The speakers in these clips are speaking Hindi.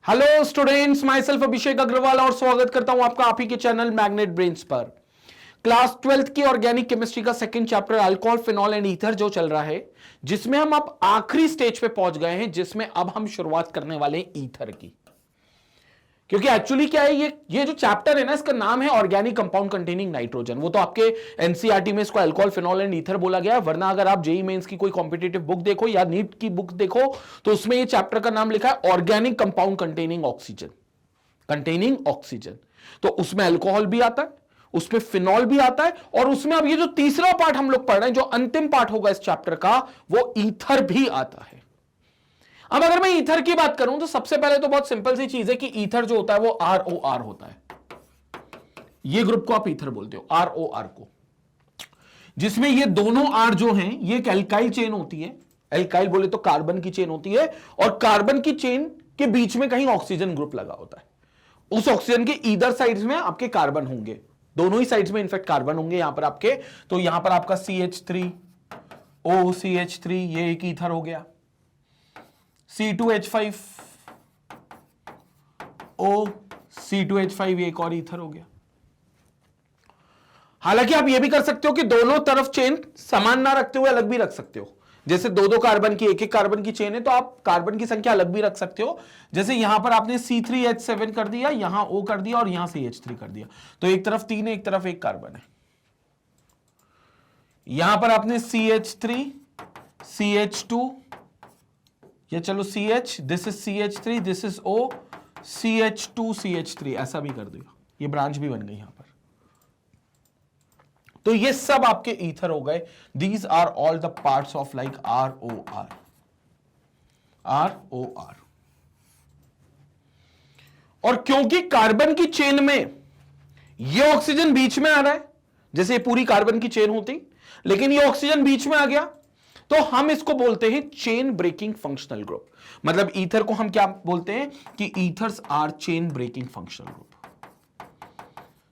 हेलो स्टूडेंट्स, माई सेल्फ अभिषेक अग्रवाल और स्वागत करता हूं आपका आप ही के चैनल मैग्नेट ब्रेन्स पर। क्लास 12th की ऑर्गेनिक केमिस्ट्री का second chapter alcohol, phenol and ether जो चल रहा है, जिसमें हम अब आखिरी स्टेज पे पहुंच गए हैं, जिसमें अब हम शुरुआत करने वाले हैं ईथर की। क्योंकि एक्चुअली क्या है, ये जो चैप्टर है ना, इसका नाम है ऑर्गेनिक कंपाउंड कंटेनिंग नाइट्रोजन। वो तो आपके एनसीईआरटी में इसको अल्कोहल, फिनॉल एंड ईथर बोला गया है, वरना अगर आप जेईई मेंस की कोई कॉम्पिटिटिव बुक देखो या नीट की बुक देखो तो उसमें ये चैप्टर का नाम लिखा है ऑर्गेनिक कंपाउंड कंटेनिंग ऑक्सीजन। तो उसमें अल्कोहल भी आता है, उसमें फिनॉल भी आता है, और उसमें अब ये जो तीसरा पार्ट हम लोग पढ़ रहे हैं, जो अंतिम पार्ट होगा इस चैप्टर का, वो ईथर भी आता है। अब अगर मैं ईथर की बात करूं तो सबसे पहले तो बहुत सिंपल सी चीज है कि ईथर जो होता है वो ROR होता है। ये ग्रुप को आप ईथर बोलते हो, ROR को, जिसमें ये दोनों R जो हैं ये एक एल्काइल चेन होती है। एल्काइल बोले तो कार्बन की चेन होती है, और कार्बन की चेन के बीच में कहीं ऑक्सीजन ग्रुप लगा होता है। उस ऑक्सीजन के ईदर साइड्स में आपके कार्बन होंगे, दोनों ही साइड्स में इनफैक्ट कार्बन होंगे यहां पर आपके। तो यहां पर आपका CH3OCH3 ये एक ईथर हो गया, C2H5O एक और ईथर हो गया। हालांकि आप ये भी कर सकते हो कि दोनों तरफ चेन समान ना रखते हुए अलग भी रख सकते हो। जैसे दो कार्बन की, एक कार्बन की चेन है तो आप कार्बन की संख्या अलग भी रख सकते हो। जैसे यहां पर आपने C3H7 कर दिया, यहां O कर दिया और यहां CH3 कर दिया, तो एक तरफ 3 है, एक तरफ एक कार्बन है। यहां पर आपने CH3 CH2, या चलो CH, this is CH3, this is O, CH2 CH3 ऐसा भी कर दिया, ये ब्रांच भी बन गई यहां पर। तो ये सब आपके ईथर हो गए। These are all the parts of like ROR। और क्योंकि कार्बन की चेन में ये ऑक्सीजन बीच में आ रहा है, जैसे ये पूरी कार्बन की चेन होती, लेकिन ये ऑक्सीजन बीच में आ गया, तो हम इसको बोलते हैं चेन ब्रेकिंग फंक्शनल ग्रुप। मतलब ईथर को हम क्या बोलते हैं कि ethers are chain breaking functional group.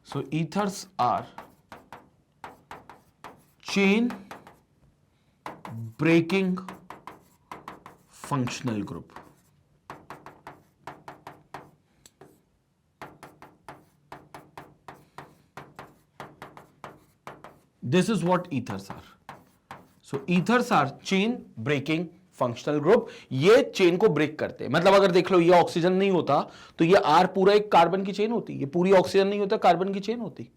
So ethers are chain breaking functional group. This is what ethers are. So ethers are chain breaking functional group. ये चेन को ब्रेक करते हैं। मतलब अगर देख लो ये ऑक्सीजन नहीं होता तो ये R पूरा एक कार्बन की चेन होती, ये पूरी ऑक्सीजन नहीं होता कार्बन की चेन होती।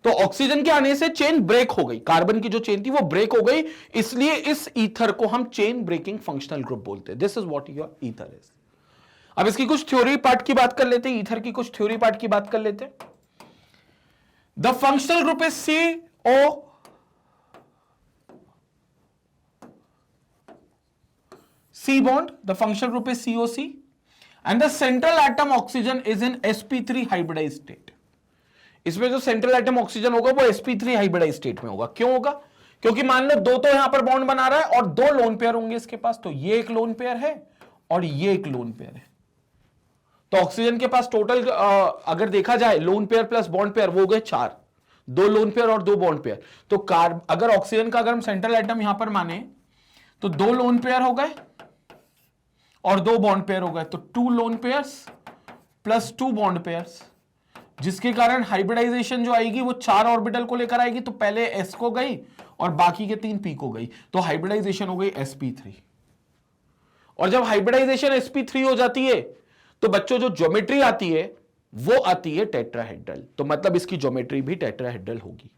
तो ऑक्सीजन के आने से चेन ब्रेक हो गई, कार्बन की जो चेन थी वो ब्रेक हो गई, इसलिए इस ईथर को हम चेन ब्रेकिंग फंक्शनल ग्रुप बोलते हैं। This is what your ether is. अब इसकी कुछ थ्योरी पार्ट की बात कर लेते हैं, ईथर की कुछ थ्योरी पार्ट की बात कर लेते हैं। The functional group is CO C bond, the functional group is COC, and the central atom oxygen is in sp3 hybridized state. इसमें जो सेंट्रल एटम ऑक्सीजन होगा वो sp3 हाइब्रिडाइज स्टेट में होगा। क्यों होगा? क्योंकि मान लो दो तो यहां पर बॉन्ड बना रहा है और दो लोन पेयर होंगे इसके पास, तो ये एक लोन पेयर है और ये एक लोन पेयर है। तो ऑक्सीजन के पास टोटल अगर देखा जाए lone pair plus bond pair वो हो गए 4, दो लोन पेयर और दो बॉन्ड पेयर। तो अगर ऑक्सीजन का अगर हम सेंट्रल एटम यहां पर माने तो दो लोन पेयर हो गए और दो बॉन्ड पेयर हो गए, तो 2 lone pairs plus 2 bond pairs, जिसके कारण हाइब्रिडाइजेशन जो आएगी वो 4 ऑर्बिटल को लेकर आएगी। तो पहले s को गई और बाकी के 3 p को गई, तो हाइब्रिडाइजेशन हो गई sp3। और जब हाइब्रिडाइजेशन sp3 हो जाती है तो बच्चों जो ज्योमेट्री आती है वो आती है टेट्राहेड्रल। तो मतलब इसकी ज्योमेट्री भी टेट्राहेड्रल होगी।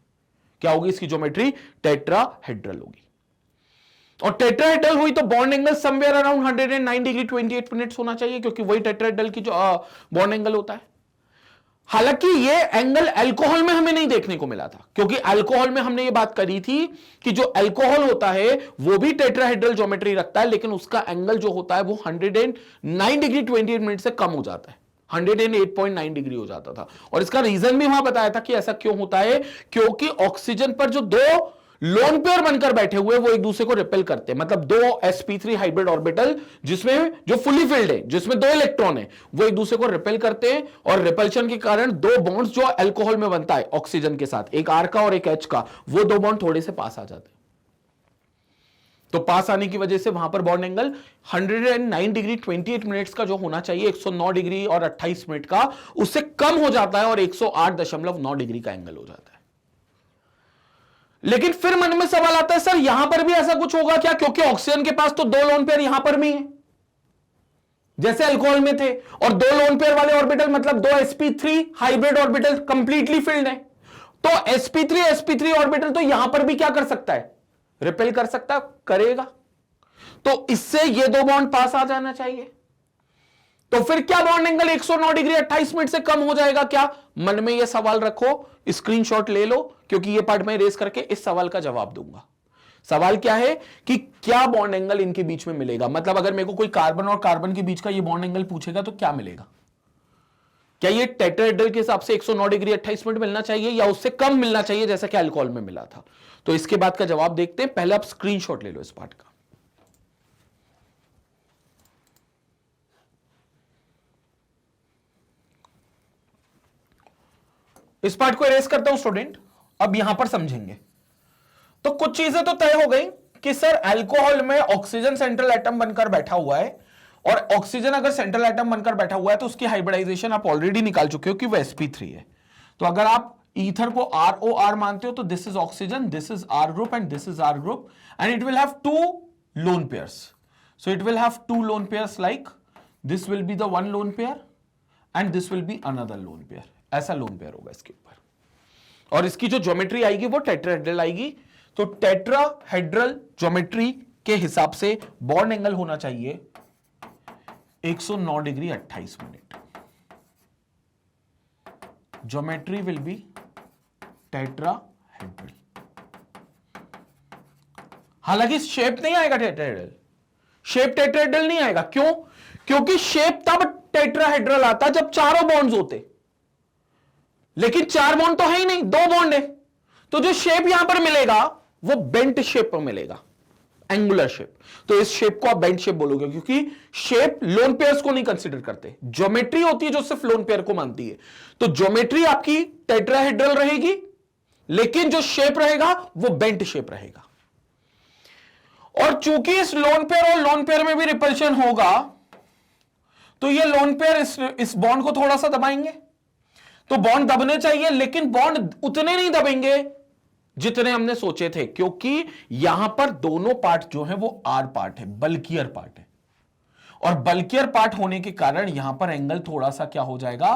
क्या होगी इसकी ज्योमेट्री? टेट्राहेड्रल होगी। और टेट्राहेड्रल हुई तो bond angle somewhere around 109 degree 28 minutes होना चाहिए, क्योंकि वही टेट्राहेड्रल की जो बॉन्ड एंगल होता है। हालांकि ये एंगल अल्कोहल में हमें नहीं देखने को मिला था, क्योंकि अल्कोहल में हमने ये बात करी थी कि जो अल्कोहल होता है वो भी टेट्राहेड्रल ज्योमेट्री रखता है, लेकिन उसका एंगल जो होता है वो 109 डिग्री 28 मिनट से कम हो जाता है, 108.9 डिग्री हो जाता था। और इसका रीजन भी वहां बताया था कि ऐसा क्यों होता है, क्योंकि ऑक्सीजन पर जो दो लोन पेयर बनकर बैठे हुए वो एक दूसरे को रिपेल करते हैं। मतलब दो sp3 हाइब्रिड ऑर्बिटल जिसमें जो फुली फिल्ड है, जिसमें 2 इलेक्ट्रॉन है, वो एक दूसरे को रिपेल करते हैं, और रिपल्शन के कारण 2 बॉन्ड्स जो अल्कोहल में बनता है ऑक्सीजन के साथ, एक R का और एक H का, वो 2 बॉन्ड थोड़े से पास आ जाते हैं। तो पास आने की वजह से वहां पर बॉन्ड एंगल 109 डिग्री 28 मिनट्स का जो होना चाहिए 109 डिग्री और 28 मिनट का, उससे कम हो जाता है और 108.9 डिग्री का एंगल हो जाता है। लेकिन फिर मन में सवाल आता है, सर यहां पर भी ऐसा कुछ होगा क्या? क्योंकि ऑक्सीजन के पास तो 2 लोन पेयर यहां पर भी है जैसे अल्कोहल में थे, और 2 लोन पेयर वाले ऑर्बिटल मतलब 2 sp3 hybrid orbital completely filled है। तो sp3 ऑर्बिटल तो यहां पर भी क्या कर सकता है? रिपेल कर सकता करेगा। तो इससे ये 2 बॉन्ड पास आ जाना चाहिए। तो फिर क्या बॉन्ड एंगल 109 डिग्री 28 मिनट से कम हो जाएगा क्या? मन में ये सवाल रखो, स्क्रीनशॉट ले लो, क्योंकि ये पार्ट मैं रेस करके इस सवाल का जवाब दूंगा। सवाल क्या है कि क्या बॉन्ड एंगल इनके बीच में मिलेगा? मतलब अगर मेरे को कोई कार्बन और कार्बन के बीच का ये बॉन्ड एंगल पूछेगा तो क्या मिलेगा? क्या ये टेट्राहेड्रल के हिसाब से 109 डिग्री 28 मिनट मिलना चाहिए या उससे कम मिलना चाहिए जैसा कि अल्कोहल में मिला था? तो इसके बाद का जवाब देखते हैं। पहले आप स्क्रीनशॉट ले लो इस पार्ट का। इस पार्ट को इरेज करता हूं स्टूडेंट, अब यहां पर समझेंगे। तो कुछ चीजें तो तय हो गई कि सर अल्कोहल में ऑक्सीजन सेंट्रल एटम बनकर बैठा हुआ है, और ऑक्सीजन अगर सेंट्रल एटम बनकर बैठा हुआ है तो उसकी हाइब्रिडाइजेशन आप ऑलरेडी निकाल चुके हो कि वो sp3 है। तो अगर आप ईथर को ROR मानते हो तो this is oxygen, this is R group and this is R group, and it will have 2 lone pairs. So it will have 2 lone pairs, like this will be the 1 lone pair and this will be another lone pair. ऐसा लोन पेयर होगा इसके ऊपर, और इसकी जो ज्योमेट्री आएगी वो टेट्राहेड्रल आएगी। तो टेट्राहेड्रल ज्योमेट्री के हिसाब से बॉन्ड एंगल होना चाहिए 109 degree 28 minute. Geometry will be tetrahedral. हालांकि शेप नहीं आएगा टेट्राहेड्रल, शेप टेट्राहेड्रल नहीं आएगा। क्यों? क्योंकि शेप तब टेट्राहेड्रल आता जब चारों बॉन्ड्स होते, लेकिन 4 बॉन्ड तो है ही नहीं, 2 बॉन्ड है। तो जो शेप यहां पर मिलेगा वो बेंट शेप पर मिलेगा, एंगुलर शेप। तो इस शेप को आप बेंट शेप बोलोगे, क्योंकि शेप लोन पेयर्स को नहीं कंसीडर करते, ज्योमेट्री होती है जो सिर्फ लोन पेयर को मानती है। तो ज्योमेट्री आपकी टेट्राहेड्रल रहेगी, लेकिन जो शेप रहेगा वो बेंट शेप रहेगा। और चूंकि इस लोन पेयर और लोन पेयर में भी रिपल्शन होगा, तो ये लोन पेयर इस बॉन्ड को थोड़ा सा दबाएंगे। तो बॉन्ड दबने चाहिए, लेकिन बॉन्ड उतने नहीं दबेंगे जितने हमने सोचे थे, क्योंकि यहां पर दोनों पार्ट जो है वो आर पार्ट है, बल्कियर पार्ट है, और बल्कियर पार्ट होने के कारण यहां पर एंगल थोड़ा सा क्या हो जाएगा?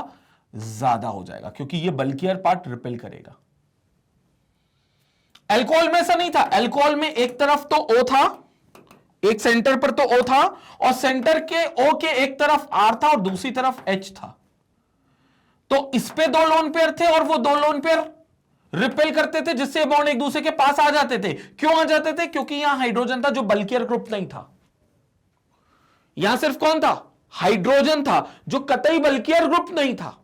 ज्यादा हो जाएगा, क्योंकि ये बल्कियर पार्ट रिपेल करेगा। अल्कोहल में ऐसा नहीं था। अल्कोहल में एक तरफ तो O था, एक सेंटर पर तो O था, और सेंटर के O के एक तरफ R था और दूसरी तरफ H था। तो इस पे 2 लोन पेयर थे और वो 2 लोन पेयर रिपेल करते थे, जिससे बॉन्ड एक दूसरे के पास आ जाते थे। क्यों आ जाते थे? क्योंकि यहां हाइड्रोजन था जो बल्कियर ग्रुप नहीं था। यहां सिर्फ कौन था? हाइड्रोजन था, जो कतई बल्कियर ग्रुप नहीं था,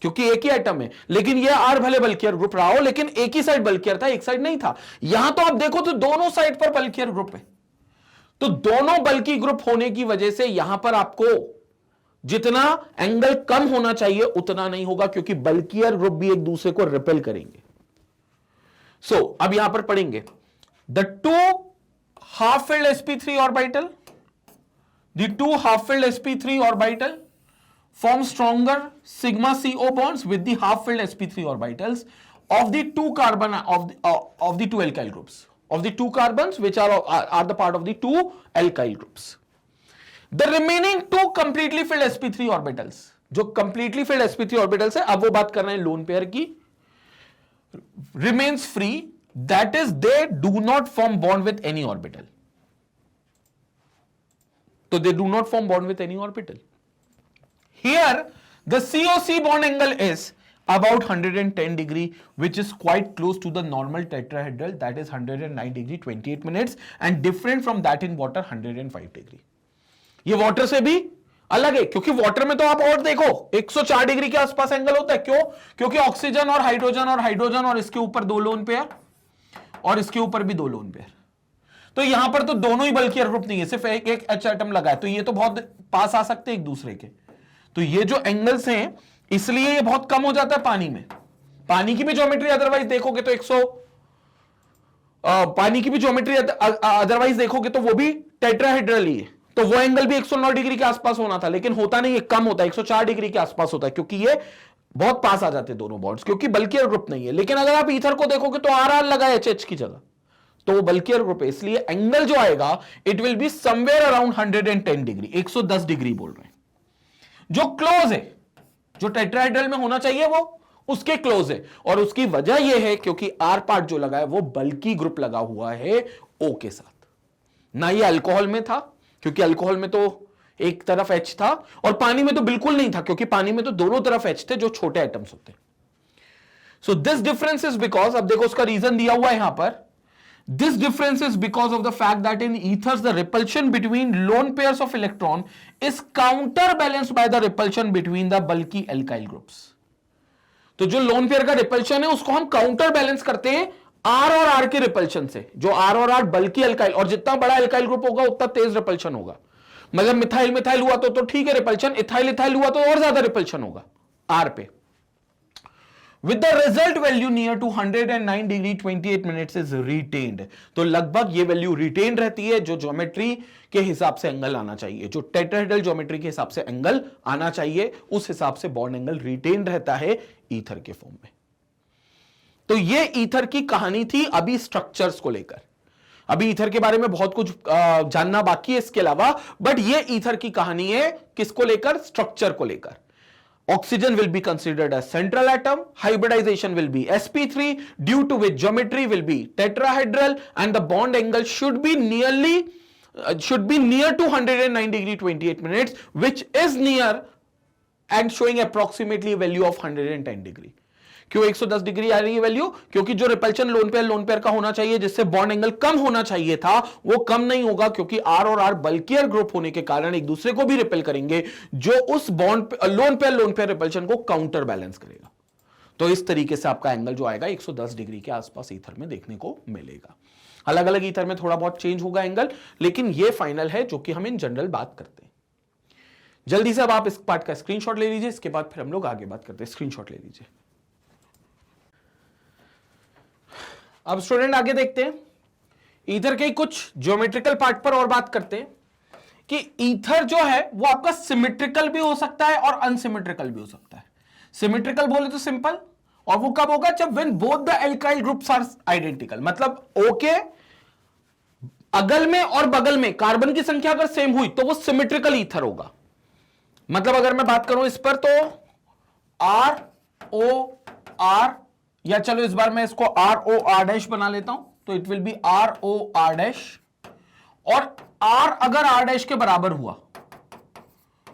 क्योंकि एक ही एटम है। लेकिन यह आर भले बल्कियर ग्रुप रहा हो, लेकिन एक ही साइड बल्कियर था, एक साइड नहीं था। यहां तो आप देखो तो दोनों साइड पर बल्कियर ग्रुप है। तो दोनों बल्की ग्रुप होने की वजह से यहां पर आपको जितना एंगल कम होना चाहिए उतना नहीं होगा, क्योंकि बल्कियर ग्रुप भी एक दूसरे को रिपेल करेंगे। सो अब यहां पर पढ़ेंगे the 2 half filled sp3 orbital, the 2 half filled sp3 orbital form stronger sigma CO bonds with the half filled sp3 orbitals of the 2 carbon of the 2 alkyl groups, of the 2 carbons which are the part of the 2 alkyl groups. The remaining 2 completely filled sp3 orbitals, जो completely filled sp3 orbitals है, अब वो बात कर रहे हैं लोन पेयर की, remains free, that is they do not form bond with any orbital. तो they do not form bond with any orbital. Here the COC bond angle is about 110 degree, which is quite close to the normal tetrahedral, that is 109 degree 28 minutes, and different from that in water 105 degree. ये वाटर से भी अलग है, क्योंकि वाटर में तो आप और देखो 104 डिग्री के आसपास एंगल होता है। क्यों? क्योंकि ऑक्सीजन और हाइड्रोजन और इसके ऊपर 2 लोन पेयर और इसके ऊपर भी 2 लोन पेयर। तो यहां पर तो दोनों ही बल्कियर ग्रुप नहीं है, सिर्फ एक H एटम लगा है, तो ये तो बहुत पास आ सकते हैं एक दूसरे के। तो ये जो एंगल्स हैं, इसलिए ये बहुत कम हो जाता है पानी में। पानी की भी ज्योमेट्री अदरवाइज देखोगे तो पानी की भी ज्योमेट्री अदरवाइज देखोगे तो वो भी टेट्राहेड्रल ही है, तो वो एंगल भी 109 डिग्री के आसपास होना था, लेकिन होता नहीं है, कम होता है, 104 डिग्री के आसपास होता है, क्योंकि ये बहुत पास आ जाते हैं दोनों बॉन्ड्स, क्योंकि बल्कियर ग्रुप नहीं है। लेकिन अगर आप ईथर को देखोगे तो आर आर लगा है एच की जगह, तो वो बल्कियर ग्रुप है, इसलिए एंगल जो आएगा it will be somewhere around 110 degree, 110 degree बोल रहे हैं, जो क्लोज है, जो टेट्राहेड्रल में होना चाहिए वो उसके क्लोज है। और उसकी वजह यह है क्योंकि आर पार्ट जो लगा है वो बल्की ग्रुप लगा हुआ है ओ के साथ, ना ये अल्कोहल में था, क्योंकि अल्कोहल में तो एक तरफ एच था, और पानी में तो बिल्कुल नहीं था, क्योंकि पानी में तो दोनों तरफ एच थे जो छोटे एटम्स होते हैं। So this difference is because, अब देखो उसका रीजन दिया हुआ है यहां पर, this difference is because of the fact that in ethers the repulsion between lone pairs of electron is counterbalanced by the repulsion between the bulky alkyl groups। तो जो लोन पेयर का रिपल्शन है उसको हम काउंटर बैलेंस करते हैं आर और आर के रिपल्शन से, जो आर और आर बल्कि अल्काइल, और जितना बड़ा अल्काइल ग्रुप होगा उतना तेज रिपल्शन होगा। मतलब मिथाइल मिथाइल हुआ तो ठीक है रिपल्शन, इथाइल इथाइल हुआ तो और ज्यादा रिपल्शन होगा आर पे। With the result value near to 109 degree 28 minutes is retained, तो लगभग ये वैल्यू रिटेन रहती है, जो ज्योमेट्री के हिसाब से एंगल आना चाहिए, जो टेट्राहेड्रल ज्योमेट्री के हिसाब से एंगल आना चाहिए, उस हिसाब से बॉन्ड एंगल रिटेन रहता है ईथर के फॉर्म में। तो ये ईथर की कहानी थी अभी स्ट्रक्चर्स को लेकर। अभी ईथर के बारे में बहुत कुछ जानना बाकी है इसके अलावा, बट ये ईथर की कहानी है किसको लेकर, स्ट्रक्चर को लेकर। Oxygen will be considered as central atom, hybridization will be sp3, due to which geometry will be tetrahedral and the bond angle should be near to 109 degree 28 minutes, which is near and showing approximately a value of 110 degree। क्यों 110 डिग्री आ रही है वैल्यू, क्योंकि जो रिपल्शन लोन पेयर का होना चाहिए जिससे बॉन्ड एंगल कम होना चाहिए था वो कम नहीं होगा, क्योंकि आर और आर बल्कियर ग्रुप होने के कारण एक दूसरे को भी रिपेल करेंगे, जो उस बॉन्ड लोन पेयर रिपल्शन को काउंटर बैलेंस करेगा। तो इस तरीके से आपका एंगल जो आएगा 110 डिग्री के आसपास ईथर में देखने को मिलेगा। अलग अलग ईथर में थोड़ा बहुत चेंज होगा एंगल, लेकिन ये फाइनल है जो कि हम इन जनरल बात करते हैं। जल्दी से अब आप इस पार्ट का स्क्रीनशॉट ले लीजिए, इसके बाद फिर हम लोग आगे बात करते हैं। स्क्रीनशॉट ले लीजिए। अब स्टूडेंट आगे देखते हैं, ईथर के कुछ ज्योमेट्रिकल पार्ट पर और बात करते हैं कि ईथर जो है वो आपका सिमेट्रिकल भी हो सकता है और अनसिमेट्रिकल भी हो सकता है। सिमेट्रिकल बोले तो सिंपल, और वो कब होगा, जब when both the alkyl groups are identical, मतलब O के अगल में और बगल में कार्बन की संख्या अगर सेम हुई तो वो सिमेट्रिकल ईथर होगा। मतलब अगर मैं बात करूं इस पर तो ROR, या चलो इस बार मैं इसको ROR' बना लेता हूं, तो इट विल बी ROR', और R अगर R' के बराबर हुआ,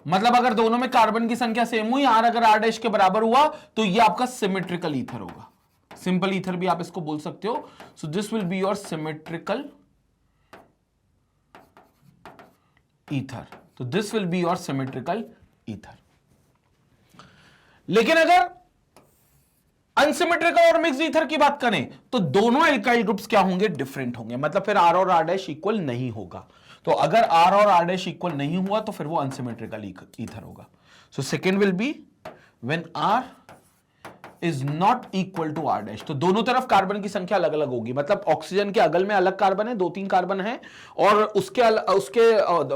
मतलब अगर दोनों में कार्बन की संख्या सेम हुई, R अगर R' के बराबर हुआ, तो ये आपका सिमेट्रिकल ईथर होगा। सिंपल ईथर भी आप इसको बोल सकते हो। So this will be your symmetrical ether, तो this will be your symmetrical ether. लेकिन अगर अनसिमेट्रिकल और मिक्स्ड ईथर की बात करें तो दोनों एल्काइल ग्रुप्स क्या होंगे, डिफरेंट होंगे, मतलब फिर R और R' इक्वल नहीं होगा। तो अगर R और R' इक्वल नहीं हुआ तो फिर वो अनसिमेट्रिकल ईथर होगा। So second will be when R is not equal to R', तो दोनों तरफ कार्बन की संख्या अलग अलग होगी, मतलब ऑक्सीजन के अगल में अलग कार्बन है, 2-3 कार्बन है, और उसके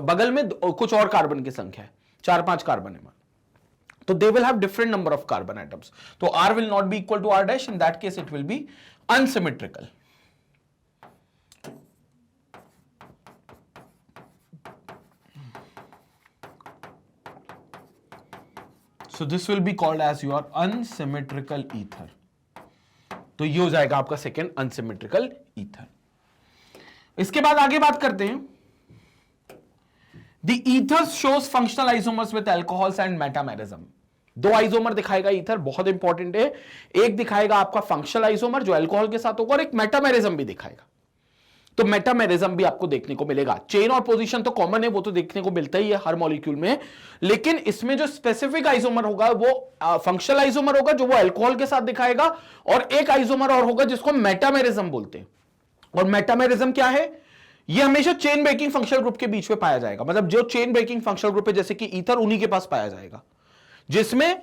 बगल में कुछ और कार्बन की संख्या है, 4-5 कार्बन है, तो they will have different number of carbon atoms, तो R will not be equal to R', in that case it will be unsymmetrical। So this will be called as your unsymmetrical ether। तो ये हो जाएगा आपका सेकेंड अनसिमेट्रिकल ईथर। इसके बाद आगे बात करते हैं, The ether shows functional isomers with alcohols and metamerism। दो आइसोमर दिखाएगा ईथर, बहुत इंपॉर्टेंट है। एक दिखाएगा आपका फंक्शनल आइसोमर जो अल्कोहल के साथ होगा, और एक मेटामेरिज्म भी दिखाएगा। तो मेटामेरिज्म भी आपको देखने को मिलेगा। चेन और पोजीशन तो कॉमन है, वो तो देखने को मिलता ही है हर मॉलिक्यूल में, लेकिन इसमें जो स्पेसिफिक आइसोमर होगा वो फंक्शनल आइसोमर होगा जो वो अल्कोहल के साथ दिखाएगा, और एक आइसोमर और होगा जिसको मेटामेरिज्म बोलते हैं। और मेटामेरिज्म क्या है, ये हमेशा चेन ब्रेकिंग फंक्शनल ग्रुप के बीच में पाया जाएगा, मतलब जो चेन ब्रेकिंग फंक्शनल ग्रुप है जैसे कि ईथर, उन्हीं के पास पाया जाएगा, जिसमें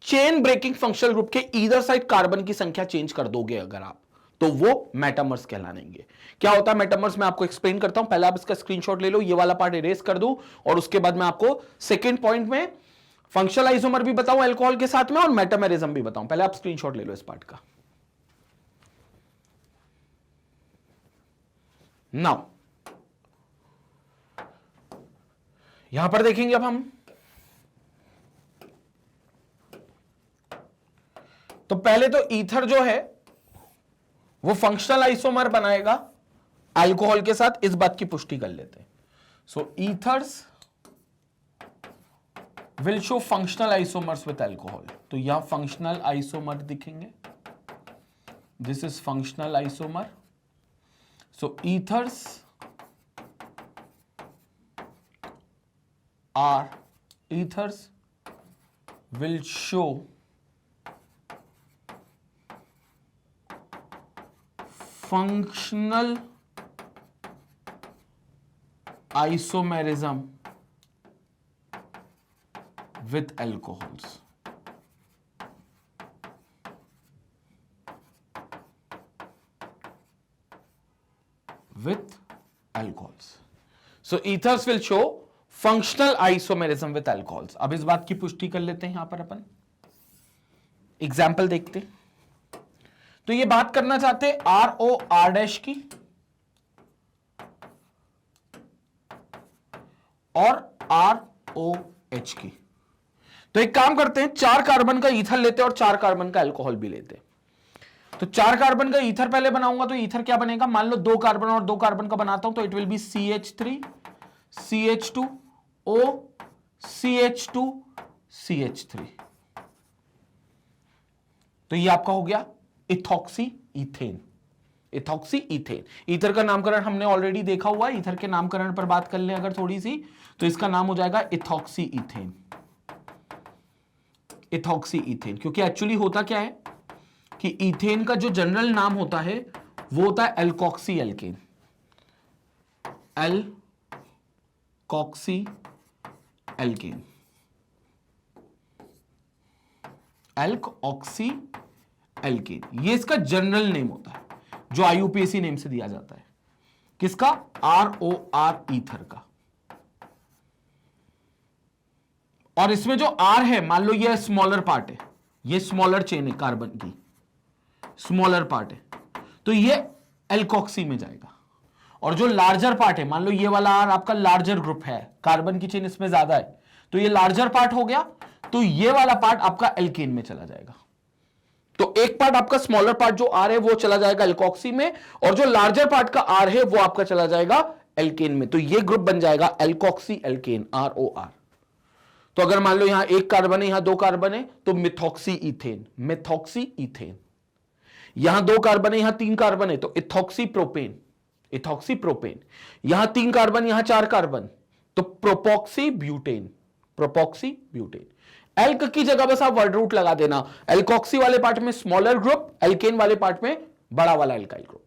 चेन ब्रेकिंग फंक्शनल ग्रुप के ईदर साइड कार्बन की संख्या चेंज कर दोगे अगर आप, तो वो मेटामर्स कहलाएंगे। क्या होता है मेटामर्स, मैं आपको एक्सप्लेन करता हूं। पहले आप इसका स्क्रीनशॉट ले लो, ये वाला पार्ट इरेज कर दूं, और उसके बाद मैं आपको सेकेंड पॉइंट में फंक्शनल आइसोमर भी बताऊं अल्कोहल के साथ में, और मेटामेरिज्म भी बताऊं। पहले आप स्क्रीनशॉट ले लो इस पार्ट का। नाउ यहां पर देखेंगे अब हम, तो पहले तो ईथर जो है वो फंक्शनल आइसोमर बनाएगा अल्कोहल के साथ, इस बात की पुष्टि कर लेते हैं। So ethers will show functional isomers with alcohol. तो यहां फंक्शनल आइसोमर दिखेंगे, this is functional isomer. So ethers will show functional isomerism with alcohols. With alcohols. So ethers will show functional isomerism with alcohols. अब इस बात की पुष्टि कर लेते हैं, यहां पर अपन एग्जाम्पल देखते हैं। तो ये बात करना चाहते हैं ROR डैश की और ROH की। तो एक काम करते हैं, 4 कार्बन का ईथर लेते हैं और 4 कार्बन का अल्कोहल भी लेते हैं। तो 4 कार्बन का ईथर पहले बनाऊंगा, तो ईथर क्या बनेगा, मान लो 2 कार्बन और 2 कार्बन का बनाता हूं, तो it will B CH3 CH2 O CH2 CH3। तो ये आपका हो गया ethoxy ethane. Ethoxy ethane, ether का नामकरण हमने ऑलरेडी देखा हुआ है। ईथर के नामकरण पर बात कर लें अगर थोड़ी सी, तो इसका नाम हो जाएगा इथॉक्सी इथेन। इथॉक्सी इथेन, क्योंकि एक्चुअली होता क्या है कि इथेन का जो जनरल नाम होता है वो होता है alkoxy alkane. Alkoxy alkane, alkoxy alkane, ये इसका जनरल नेम होता है जो IUPAC नेम से दिया जाता है। किसका, ROR ईथर का। और इसमें जो R है, मान लो ये स्मॉलर पार्ट है, ये स्मॉलर चेन है कार्बन की, स्मॉलर पार्ट है, तो ये एल्कोक्सी में जाएगा। और जो लार्जर पार्ट है, मान लो ये वाला R आपका लार्जर ग्रुप है, कार्बन की चेन इसमें ज्यादा है, तो ये लार्जर पार्ट हो गया, तो ये वाला पार्ट आपका एल्केन में चला जाएगा। तो एक पार्ट आपका स्मॉलर पार्ट जो R है वो चला जाएगा एल्कोक्सी में, और जो लार्जर पार्ट का R है वो आपका चला जाएगा एल्केन में। तो ये ग्रुप बन जाएगा एल्कोक्सी एल्केन, ROR। तो अगर मान लो यहां 1 कार्बन है, यहां 2 कार्बन है, तो मिथॉक्सी इथेन, मिथॉक्सी इथेन। यहां 2 कार्बन है, यहां 3 कार्बन है, तो इथॉक्सी प्रोपेन, इथॉक्सी प्रोपेन। यहां 3 कार्बन, यहां 4 कार्बन, तो प्रोपॉक्सी ब्यूटेन, प्रोपॉक्सी ब्यूटेन। एल्क की जगह बस आप वर्ड रूट लगा देना, एल्कोक्सी वाले पार्ट में स्मॉलर ग्रुप, एल्केन वाले पार्ट में बड़ा वाला एल्काइल ग्रुप।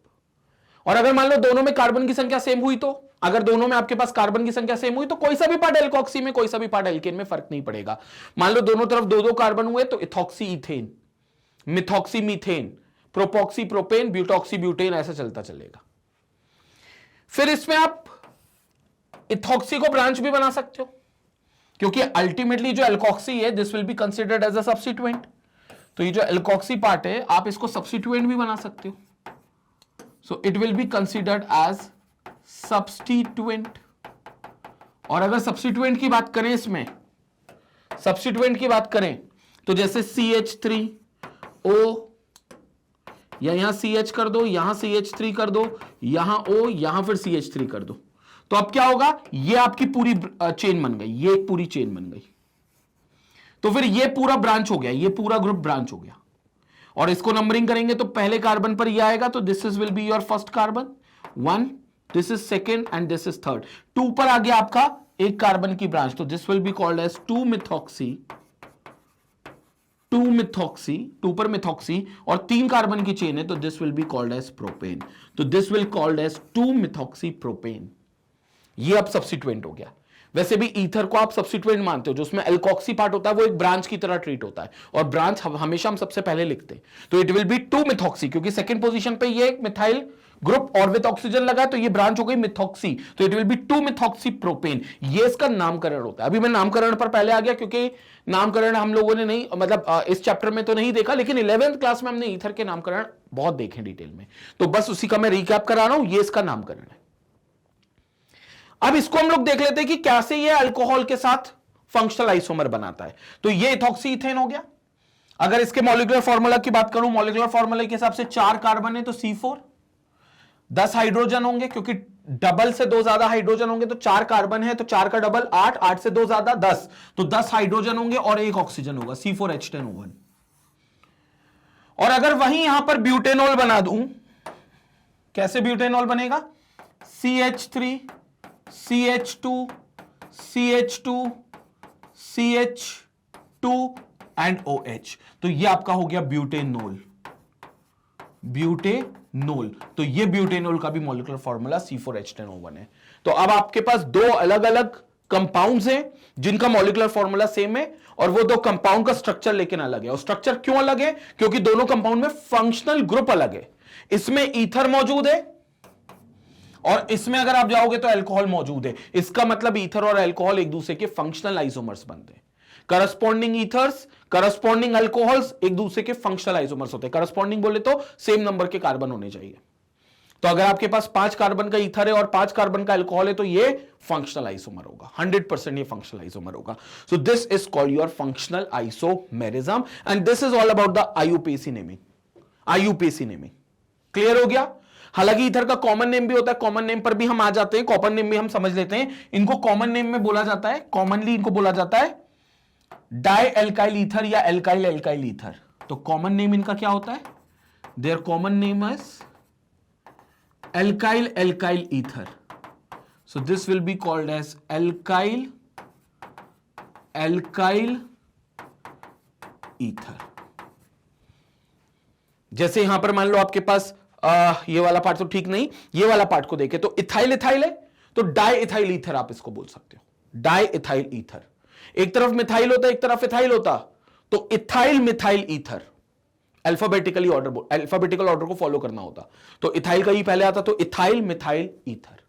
और अगर मान लो दोनों में कार्बन की संख्या सेम हुई, तो अगर दोनों में आपके पास कार्बन की संख्या सेम हुई, तो कोई सा भी पार्ट एल्कोक्सी में, कोई सा भी पार्ट एल्केन में, फर्क नहीं पड़ेगा। मान लो दोनों तरफ 2-2 कार्बन हुए, तो ethoxy ethane, methoxy methane, propoxy propane, butoxy butane, ऐसा चलता चलेगा। फिर इसमें आप इथॉक्सी को ब्रांच भी बना सकते हो, क्योंकि अल्टीमेटली जो एल्कोक्सी है this will be considered as a substituent. तो ये जो एल्कोक्सी पार्ट है आप इसको सब्स्टिट्यूएंट भी बना सकते हो। So it will be considered as substituent. और अगर सब्स्टिट्यूएंट की बात करें, इसमें सब्स्टिट्यूएंट की बात करें, तो जैसे CH3O, या यहां CH कर दो, यहां CH3 कर दो, यहां O, यहां फिर CH3 कर दो, तो अब क्या होगा, ये आपकी पूरी चेन बन गई, ये एक पूरी चेन बन गई। तो फिर ये पूरा ब्रांच हो गया, ये पूरा ग्रुप ब्रांच हो गया। और इसको नंबरिंग करेंगे तो पहले कार्बन पर ये आएगा, तो this is will be your first carbon 1, this is second and this is third. 2 पर आ गया आपका एक कार्बन की ब्रांच, तो this will be called as two methoxy, two methoxy, 2 पर मिथॉक्सी, और 3 कार्बन की चेन है, तो this will be called as propane. तो this will called as two methoxy propane. ये अब सब्स्टिट्यूएंट हो गया। वैसे भी ईथर को आप सब्स्टिट्यूएंट मानते हो, जो उसमें एल्कोक्सी पार्ट होता है वो एक ब्रांच की तरह ट्रीट होता है, और ब्रांच हमेशा हम सबसे पहले लिखते हैं, तो इट विल बी 2 मिथॉक्सी, क्योंकि सेकंड पोजीशन पे ये एक मिथाइल ग्रुप और विद ऑक्सीजन लगा, तो ये ब्रांच हो गई मिथॉक्सी, तो it will B 2 methoxy propane. ये इसका नामकरण होता है। अभी मैं नामकरण पर पहले आ गया, क्योंकि नामकरण हम लोगों ने नहीं, मतलब इस चैप्टर में तो नहीं देखा, लेकिन 11th क्लास में हमने ईथर के नामकरण बहुत देखे डिटेल में, तो बस उसी का मैं रिकैप करा रहा हूं। ये इसका नामकरण है। अब इसको हम लोग देख लेते हैं कि कैसे ये अल्कोहल के साथ फंक्शनल आइसोमर बनाता है। तो ये इथॉक्सी इथेन हो गया। अगर इसके मॉलिक्यूलर फॉर्मूला की बात करूं, मॉलिक्यूलर फॉर्मूला के हिसाब से 4 कार्बन है तो C4, 10 हाइड्रोजन होंगे, क्योंकि डबल से 2 ज्यादा हाइड्रोजन होंगे, तो 4 कार्बन है तो 4 का डबल 8, 8 से 2 ज्यादा 10, तो 10 हाइड्रोजन होंगे और 1 ऑक्सीजन होगा, C4H10O1। और अगर वहीं यहां पर ब्यूटेनॉल बना दूं, कैसे ब्यूटेनॉल बनेगा? CH3 CH2 CH2 CH2 and OH, तो ये आपका हो गया ब्यूटेनॉल। ब्यूटेनॉल, तो ये ब्यूटेनॉल का भी मॉलिक्यूलर फॉर्मूला C4H10O1 है। तो अब आपके पास 2 अलग अलग कंपाउंड्स हैं जिनका मॉलिक्यूलर फॉर्मूला सेम है, और वो 2 कंपाउंड का स्ट्रक्चर लेकिन अलग है। और स्ट्रक्चर क्यों अलग है? क्योंकि दोनों कंपाउंड में फंक्शनल ग्रुप अलग है। इसमें ईथर मौजूद है और इसमें अगर आप जाओगे तो अल्कोहल मौजूद है। इसका मतलब ईथर और अल्कोहल एक दूसरे के फंक्शनल आइसोमर्स बनते हैं। करस्पॉन्डिंग ईथर्स, करस्पॉन्डिंग अल्कोहल्स एक दूसरे के फंक्शनल आइसोमर्स होते हैं। करस्पॉन्डिंग बोले तो सेम नंबर के कार्बन होने चाहिए। तो अगर आपके पास 5 कार्बन का ईथर है और 5 कार्बन का अल्कोहल है तो ये फंक्शनल आइसोमर होगा, 100% ये फंक्शनल आइसोमर होगा। सो this is called your functional isomerism and this is all about the IUPAC naming. IUPAC naming clear हो गया? हालांकि ईथर का कॉमन नेम भी होता है, कॉमन नेम पर भी हम आ जाते हैं, कॉमन नेम भी हम समझ लेते हैं। इनको कॉमन नेम में बोला जाता है, कॉमनली इनको बोला जाता है डाई एल्काइल ईथर या एल्काइल एल्काइल ईथर। तो कॉमन नेम इनका क्या होता है? Their common name is alkyl alkyl ether. So this will be called as alkyl alkyl ether. जैसे यहां पर मान लो आपके पास ये वाला पार्ट तो ठीक नहीं, ये वाला पार्ट को देखे तो इथाइल इथाइल है, तो डाई इथाइल ईथर आप इसको बोल सकते हो, डाई इथाइल ईथर। एक तरफ मिथाइल होता, एक तरफ इथाइल होता, तो ethyl methyl ether. Alphabetically order, alphabetical order को फॉलो करना होता, तो इथाइल का ही पहले आता, तो इथाइल मिथाइल ईथर।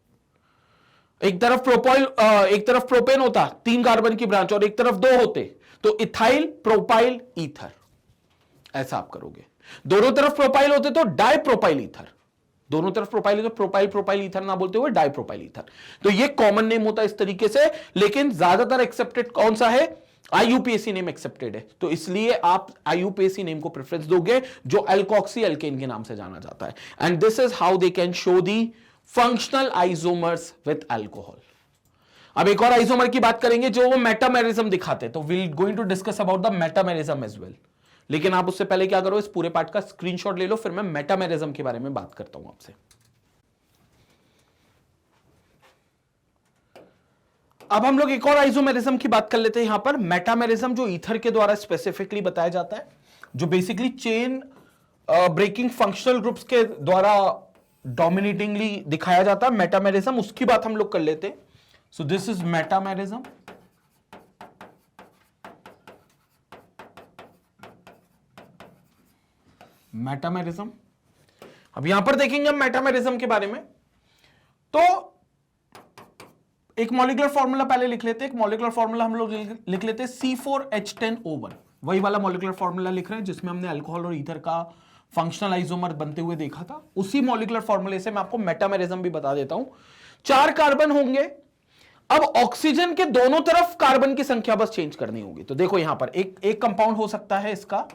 एक तरफ प्रोपाइल, एक तरफ प्रोपेन होता, 3 कार्बन की ब्रांच, और एक तरफ 2 होते, तो इथाइल प्रोपाइल ईथर। ऐसा आप करोगे। दोनों तरफ प्रोपाइल होते तो डाई प्रोपाइल ईथर, दोनों तरफ प्रोपाइल तो प्रोपाइल प्रोपाइल ईथर ना बोलते हुए डाई प्रोपाइल ईथर। तो ये कॉमन नेम होता है इस तरीके से, लेकिन ज्यादातर एक्सेप्टेड कौन सा है? IUPAC नेम एक्सेप्टेड है, तो इसलिए आप IUPAC नेम को प्रेफरेंस दोगे, जो अल्कोक्सी एल्केन के नाम से जाना जाता है। And this is how they can show the functional isomers with alcohol. अब एक और आइसोमर की बात करेंगे जो वो मेटामेरिज्म दिखाते हैं, तो we going to discuss about the metamerism as well. लेकिन आप उससे पहले क्या करो, इस पूरे पार्ट का स्क्रीनशॉट ले लो, फिर मैं मेटामेरिज्म के बारे में बात करता हूं आपसे। अब हम लोग एक और आइसोमेरिज्म की बात कर लेते हैं यहां पर, मेटामेरिज्म, जो ईथर के द्वारा स्पेसिफिकली बताया जाता है, जो basically chain breaking functional groups के द्वारा डोमिनेटिंगली दिखाया जाता है मेटामेरिज्म, उसकी बात हम लोग कर लेते हैं। सो दिस इज मेटामेरिज्म। मेटामेरिज्म, अब यहां पर देखेंगे हम मेटामेरिज्म के बारे में, तो एक मॉलिक्यूलर फॉर्मूला पहले लिख लेते हैं। एक मॉलिक्यूलर फॉर्मूला हम लोग लिख लेते हैं C4H10O1, वही वाला मॉलिक्यूलर फॉर्मूला लिख रहे हैं जिसमें हमने अल्कोहल और ईथर का फंक्शनल आइसोमर बनते हुए देखा था। उसी मॉलिक्यूलर फॉर्मूले से मैं आपको मेटामेरिज्म भी बता देता हूं। 4 कार्बन होंगे, अब ऑक्सीजन के दोनों तरफ कार्बन की संख्या बस चेंज करनी होगी। तो देखो यहां पर एक कंपाउंड हो सकता है इसका,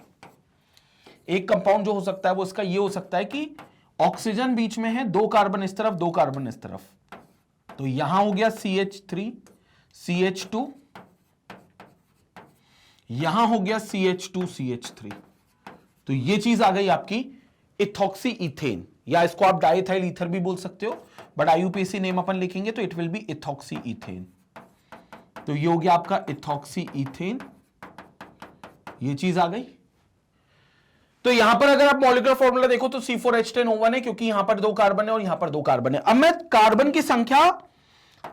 एक कंपाउंड जो हो सकता है वो इसका ये हो सकता है कि ऑक्सीजन बीच में है, 2 कार्बन इस तरफ, 2 कार्बन इस तरफ, तो यहां हो गया CH3 CH2, यहां हो गया CH2 CH3, तो ये चीज आ गई आपकी इथॉक्सी इथेन, या इसको आप डाइथाइल ईथर भी बोल सकते हो, बट IUPAC नेम अपन लिखेंगे तो it will be ethoxy ethane. तो ये हो गया आपका इथॉक्सी इथेन, ये चीज आ गई। तो यहां पर अगर आप मॉलिक्यूलर फॉर्मूला देखो तो C4H10O1 है, क्योंकि यहां पर 2 कार्बन है और यहां पर 2 कार्बन है। अब मैं कार्बन की संख्या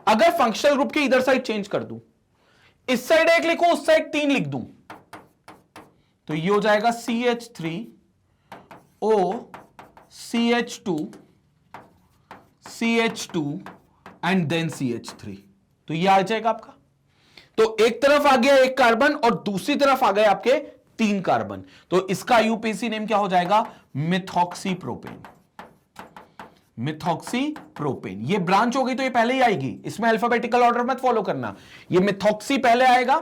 अगर फंक्शनल ग्रुप के इधर साइड चेंज कर दूं, इस साइड 1 लिखूं, उस साइड 3 लिख दूं, तो ये हो जाएगा CH3O CH2 and then CH3। तो ये आ जाएगा आपका। तो एक तरफ आ गया एक कार्बन और दूसरी तरफ आ गए आपके 3 कार्बन, तो इसका यूपीसी नेम क्या हो जाएगा? मिथॉक्सीप्रोपेन। मिथॉक्सीप्रोपेन ये ब्रांच होगी तो ये पहले ही आएगी, इसमें अल्फाबेटिकल ऑर्डर मत फॉलो करना। ये मिथॉक्सी पहले आएगा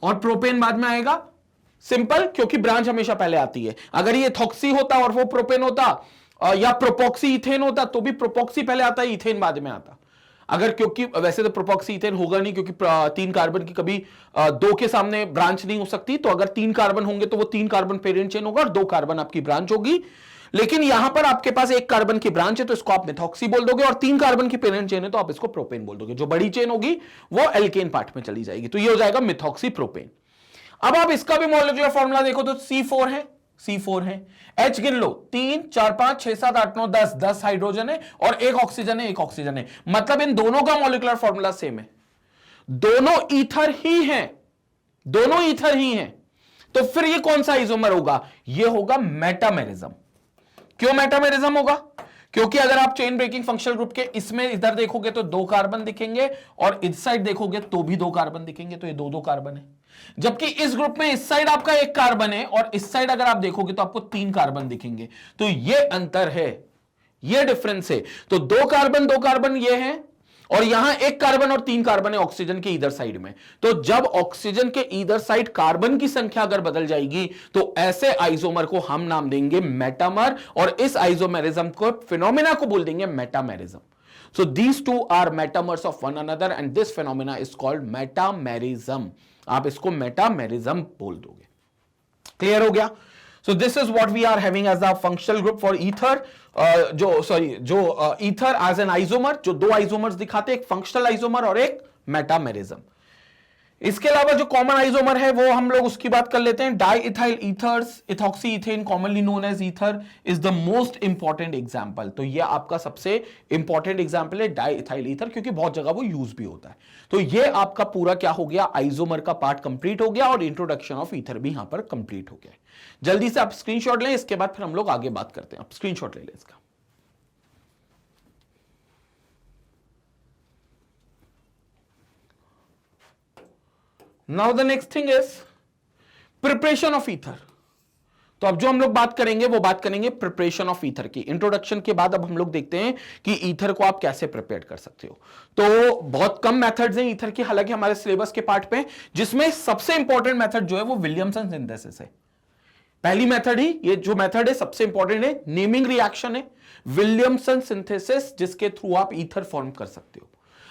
और प्रोपेन बाद में आएगा, सिंपल, क्योंकि ब्रांच हमेशा पहले आती है। अगर ये थॉक्सी होता और वो प्रोपेन होता या प्रोपॉक्सी इथेन होता तो भी प्रोपॉक्सी पहले आता है, इथेन बाद में आता। अगर, क्योंकि वैसे तो प्रोपॉक्सी इथेन होगा नहीं, क्योंकि 3 कार्बन की कभी 2 के सामने ब्रांच नहीं हो सकती। तो अगर 3 कार्बन होंगे तो वो 3 कार्बन पेरेंट चेन होगा और 2 कार्बन आपकी ब्रांच होगी। लेकिन यहां पर आपके पास 1 कार्बन की ब्रांच है तो इसको आप मिथॉक्सी बोल दोगे, और 3 कार्बन की पेरेंट चेन है तो आप इसको प्रोपेन बोल दोगे। जो बड़ी चेन होगी वो एल्केन पार्ट में चली जाएगी, तो ये हो जाएगा मिथॉक्सी प्रोपेन। अब आप इसका भी मॉलिक्यूलर फॉर्मूला देखो तो C4 है, C4 है। H गिन लो, 3 4 5 6 7 8 9 10 हाइड्रोजन है और 1 ऑक्सीजन है, 1 ऑक्सीजन है। मतलब इन दोनों का मॉलिक्यूलर फॉर्मूला सेम है, दोनों ईथर ही हैं, दोनों ईथर ही हैं। तो फिर ये कौन सा आइसोमर होगा? ये होगा मेटामेरिज्म। क्यों मेटामेरिज्म होगा? क्योंकि अगर आप चेन ब्रेकिंग फंक्शनल ग्रुप के इसमें इधर देखोगे तो 2 कार्बन दिखेंगे और इस साइड देखोगे तो भी 2 कार्बन दिखेंगे, तो ये 2 कार्बन है। जबकि इस ग्रुप में इस साइड आपका 1 कार्बन है और इस साइड अगर आप देखोगे तो आपको 3 कार्बन दिखेंगे। तो ये अंतर है, ये डिफरेंस है। तो 2 कार्बन ये है और यहां 1 कार्बन और 3 कार्बन है ऑक्सीजन के इधर साइड में। तो जब ऑक्सीजन के इधर साइड कार्बन की संख्या अगर बदल जाएगी तो ऐसे आइसोमर को हम नाम देंगे मेटामर, और इस आइसोमेरिज्म को, फिनोमेना को बोल देंगे metamerism. So these two are metamers of one another and this phenomena is called metamerism. आप इसको मेटामेरिज्म बोल दोगे। क्लियर हो गया? So this is what we are having as a functional group for ether, जो ether as an isomer, जो 2 आइसोमर्स दिखाते हैं, एक फंक्शनल आइसोमर और एक मेटामेरिज्म। इसके अलावा जो कॉमन आइसोमर है वो हम लोग उसकी बात कर लेते हैं। Di ethyl ethers, ethoxy ethane commonly known as ether is the most important example. तो ये आपका सबसे इंपॉर्टेंट एग्जांपल है डाई इथाइल ईथर, क्योंकि बहुत जगह वो यूज भी होता है। तो ये आपका पूरा क्या हो गया, आइसोमर का पार्ट कंप्लीट हो गया और इंट्रोडक्शन ऑफ ईथर भी यहां पर कंप्लीट हो गया। जल्दी से आप स्क्रीनशॉट लें, इसके बाद फिर हम लोग आगे बात करते हैं। आप स्क्रीनशॉट ले लें इसका। Now the next thing is preparation of ether. तो अब जो हम लोग बात करेंगे वो बात करेंगे प्रिपरेशन ऑफ ईथर की। इंट्रोडक्शन के बाद अब हम लोग देखते हैं कि ईथर को आप कैसे प्रिपेयर कर सकते हो। तो बहुत कम मेथड्स हैं ईथर की, हालांकि हमारे सिलेबस के पार्ट पे, जिसमें सबसे इंपॉर्टेंट मेथड जो है वो विलियमसन सिंथेसिस है। पहली मेथड ही, ये जो मेथड है सबसे इंपॉर्टेंट है, नेमिंग रिएक्शन है, विलियमसन सिंथेसिस, जिसके थ्रू आप ईथर फॉर्म कर सकते हो।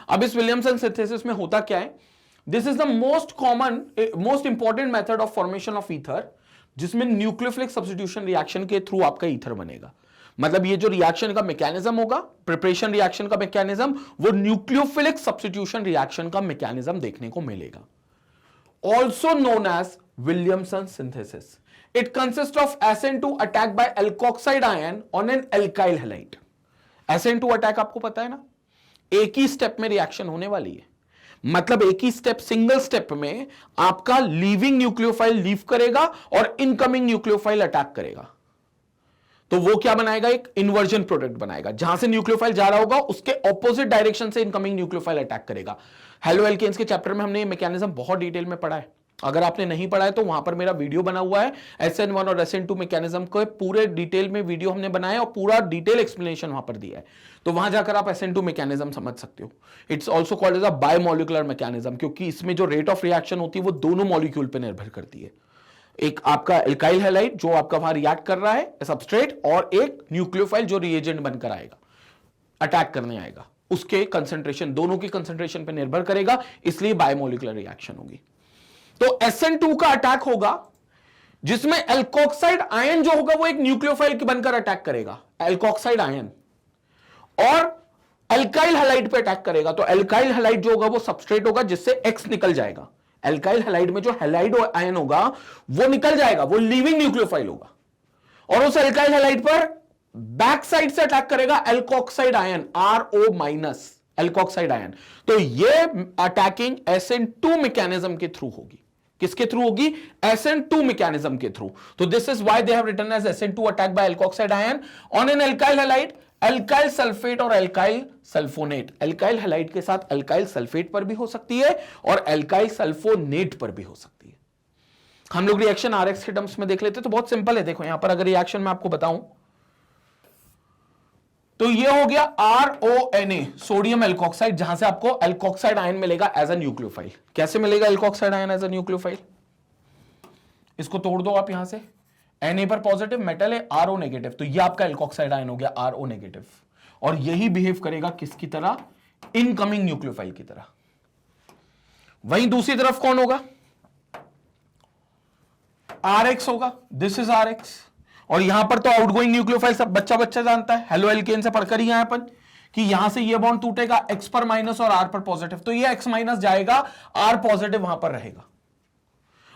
अब इस विलियमसन सिंथेसिस में होता क्या है, this is the most important method of formation of ether, जिसमें न्यूक्लियोफिलिक सब्स्टिट्यूशन रिएक्शन के थ्रू आपका ईथर बनेगा। मतलब ये जो रिएक्शन का मैकेनिज्म होगा, प्रिपरेशन रिएक्शन का मैकेनिज्म, वो न्यूक्लियोफिलिक सब्स्टिट्यूशन रिएक्शन का मैकेनिज्म देखने को मिलेगा। Also known as Williamson synthesis. It consist of SN2 attack by alkoxide ion on an alkyl halide. SN2 attack आपको पता है ना, एक ही स्टेप में रिएक्शन होने वाली है। मतलब एक ही स्टेप, सिंगल स्टेप में आपका लीविंग न्यूक्लियोफाइल लीव करेगा और इनकमिंग न्यूक्लियोफाइल अटैक करेगा। तो वो क्या बनाएगा, एक इन्वर्जन प्रोडक्ट बनाएगा। जहां से न्यूक्लियोफाइल जा रहा होगा उसके ऑपोजिट डायरेक्शन से इनकमिंग न्यूक्लियोफाइल अटैक करेगा। हेलो एल्केन्स के चैप्टर में हमने ये मैकेनिज्म बहुत डिटेल में पढ़ा है। अगर आपने नहीं पढ़ा है तो वहां पर मेरा वीडियो बना हुआ है, SN1 और SN2 मैकेनिज्म को पूरे डिटेल में वीडियो हमने बनाया और पूरा डिटेल एक्सप्लेनेशन वहां पर दिया है। तो वहां जाकर आप SN2 मैकेनिज्म समझ सकते हो। It's also called as a biomolecular mechanism, क्योंकि इसमें जो रेट ऑफ रिएक्शन होती है वो दोनों मॉलिक्यूल पर निर्भर करती है। एक आपका एल्काइल हैलाइड जो आपका वहां रिएक्ट कर रहा है सबस्ट्रेट, और एक न्यूक्लियोफाइल जो रिएजेंट बनकर आएगा, अटैक करने आएगा, उसके कंसंट्रेशन, दोनों की कंसंट्रेशन पर निर्भर करेगा, इसलिए बायोमोलिकुलर रिएक्शन होगी। तो SN2 का अटैक होगा जिसमें एल्कोक्साइड आयन जो होगा वो एक न्यूक्लियोफाइल बनकर अटैक करेगा, एल्कोक्साइड आयन, और एल्काइल हैलाइड पे अटैक करेगा। तो एल्काइल हैलाइड जो होगा वो सबस्ट्रेट होगा जिससे X निकल जाएगा। एल्काइल हैलाइड में जो हैलाइड आयन होगा वो निकल जाएगा, वो लीविंग न्यूक्लियोफाइल होगा, और उस एल्काइल हैलाइड पर बैक साइड से अटैक करेगा alkoxide ion, RO minus alkoxide ion. तो ये अटैकिंग SN2 मैकेनिज्म के थ्रू होगी। किसके थ्रू होगी? SN2 मैकेनिज्म के थ्रू। तो this is why they have written as SN2 attack by alkoxide ion on an alkyl halide, alkyl sulphate और एल्काइल सल्फोनेट। एल्काइल हैलाइड के साथ एल्काइल सल्फेट पर भी हो सकती है और एल्काइल सल्फोनेट पर भी हो सकती है। हम लोग रिएक्शन RX के टर्म्स में देख लेते हैं, तो बहुत सिंपल है। देखो यहां पर अगर रिएक्शन मैं आपको बताऊं तो ये हो गया RONA, सोडियम एल्कोक्साइड, जहां से आपको एल्कोक्साइड आयन मिलेगा एज अ न्यूक्लियोफाइल। कैसे मिलेगा alkoxide ion as a nucleophile? इसको तोड़ दो आप यहां से, Na पर पॉजिटिव मेटल है, RO नेगेटिव, तो ये आपका एल्कोक्साइड आयन हो गया RO नेगेटिव। और यही बिहेव करेगा किसकी तरह? इनकमिंग न्यूक्लियोफाइल की तरह। वहीं दूसरी तरफ कौन होगा? RX होगा, दिस इज RX। और यहां पर तो आउटगोइंग न्यूक्लियोफाइल सब बच्चा बच्चा जानता है, हेलो एल्केन से पढ़कर ही आए अपन कि यहां से ये बॉन्ड टूटेगा X पर माइनस और R पर पॉजिटिव, तो ये X माइनस जाएगा, R पॉजिटिव वहां पर रहेगा।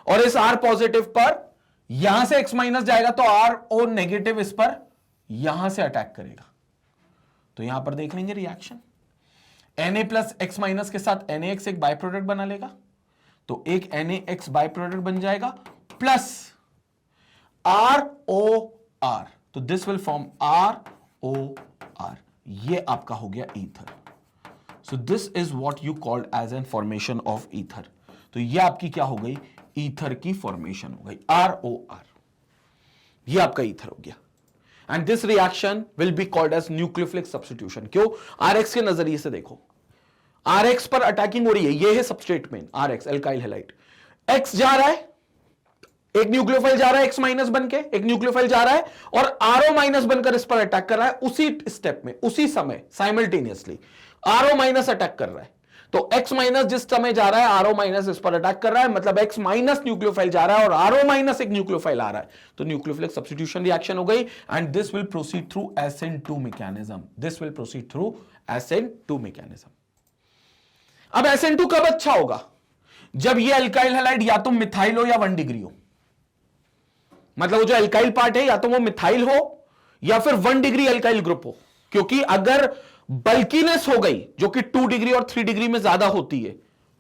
और इस R पॉजिटिव पर यहां से X माइनस जाएगा तो RO नेगेटिव इस पर यहां से अटैक करेगा। तो यहां पर देख लेंगे reaction, Na plus X minus के साथ NaX एक बाय प्रोडक्ट बना लेगा, तो एक NaX बाय प्रोडक्ट बन जाएगा प्लस ROR, तो दिस विल फॉर्म ROR, ये आपका हो गया ether. So this is what you called as an formation of ether. तो ये आपकी क्या हो गई? ईथर की फॉर्मेशन हो गई, ROR, ये आपका ईथर हो गया। And this reaction will be called as nucleophilic substitution. क्यों? RX के नजरिए से देखो, RX पर अटैकिंग हो रही है, ये है सबस्ट्रेट में RX एल्काइल हैलाइड, X जा रहा है, एक न्यूक्लियोफाइल जा रहा है X माइनस बनके, एक न्यूक्लियोफाइल जा रहा है और RO माइनस बनकर इस पर अटैक कर रहा है, उसी स्टेप में, उसी समय साइमल्टेनियसली RO माइनस अटैक कर रहा है। तो X माइनस जिस समय जा रहा है RO माइनस इस पर अटैक कर रहा है, मतलब X माइनस न्यूक्लियोफाइल जा रहा है और RO माइनस एक न्यूक्लियोफाइल आ रहा है, तो न्यूक्लियोफिलिक सब्स्टिट्यूशन रिएक्शन हो गई। And this will proceed through SN2 mechanism, this will proceed through SN2 mechanism. अब SN2 कब अच्छा होगा? जब ये अल्काइल हैलाइड या तो मिथाइल हो या 1 डिग्री हो, मतलब वो जो अल्काइल पार्ट है या तो वो मिथाइल हो या फिर 1 डिग्री अल्काइल ग्रुप हो। क्योंकि अगर बल्कीनेस हो गई जो कि 2 डिग्री और 3 डिग्री में ज्यादा होती है,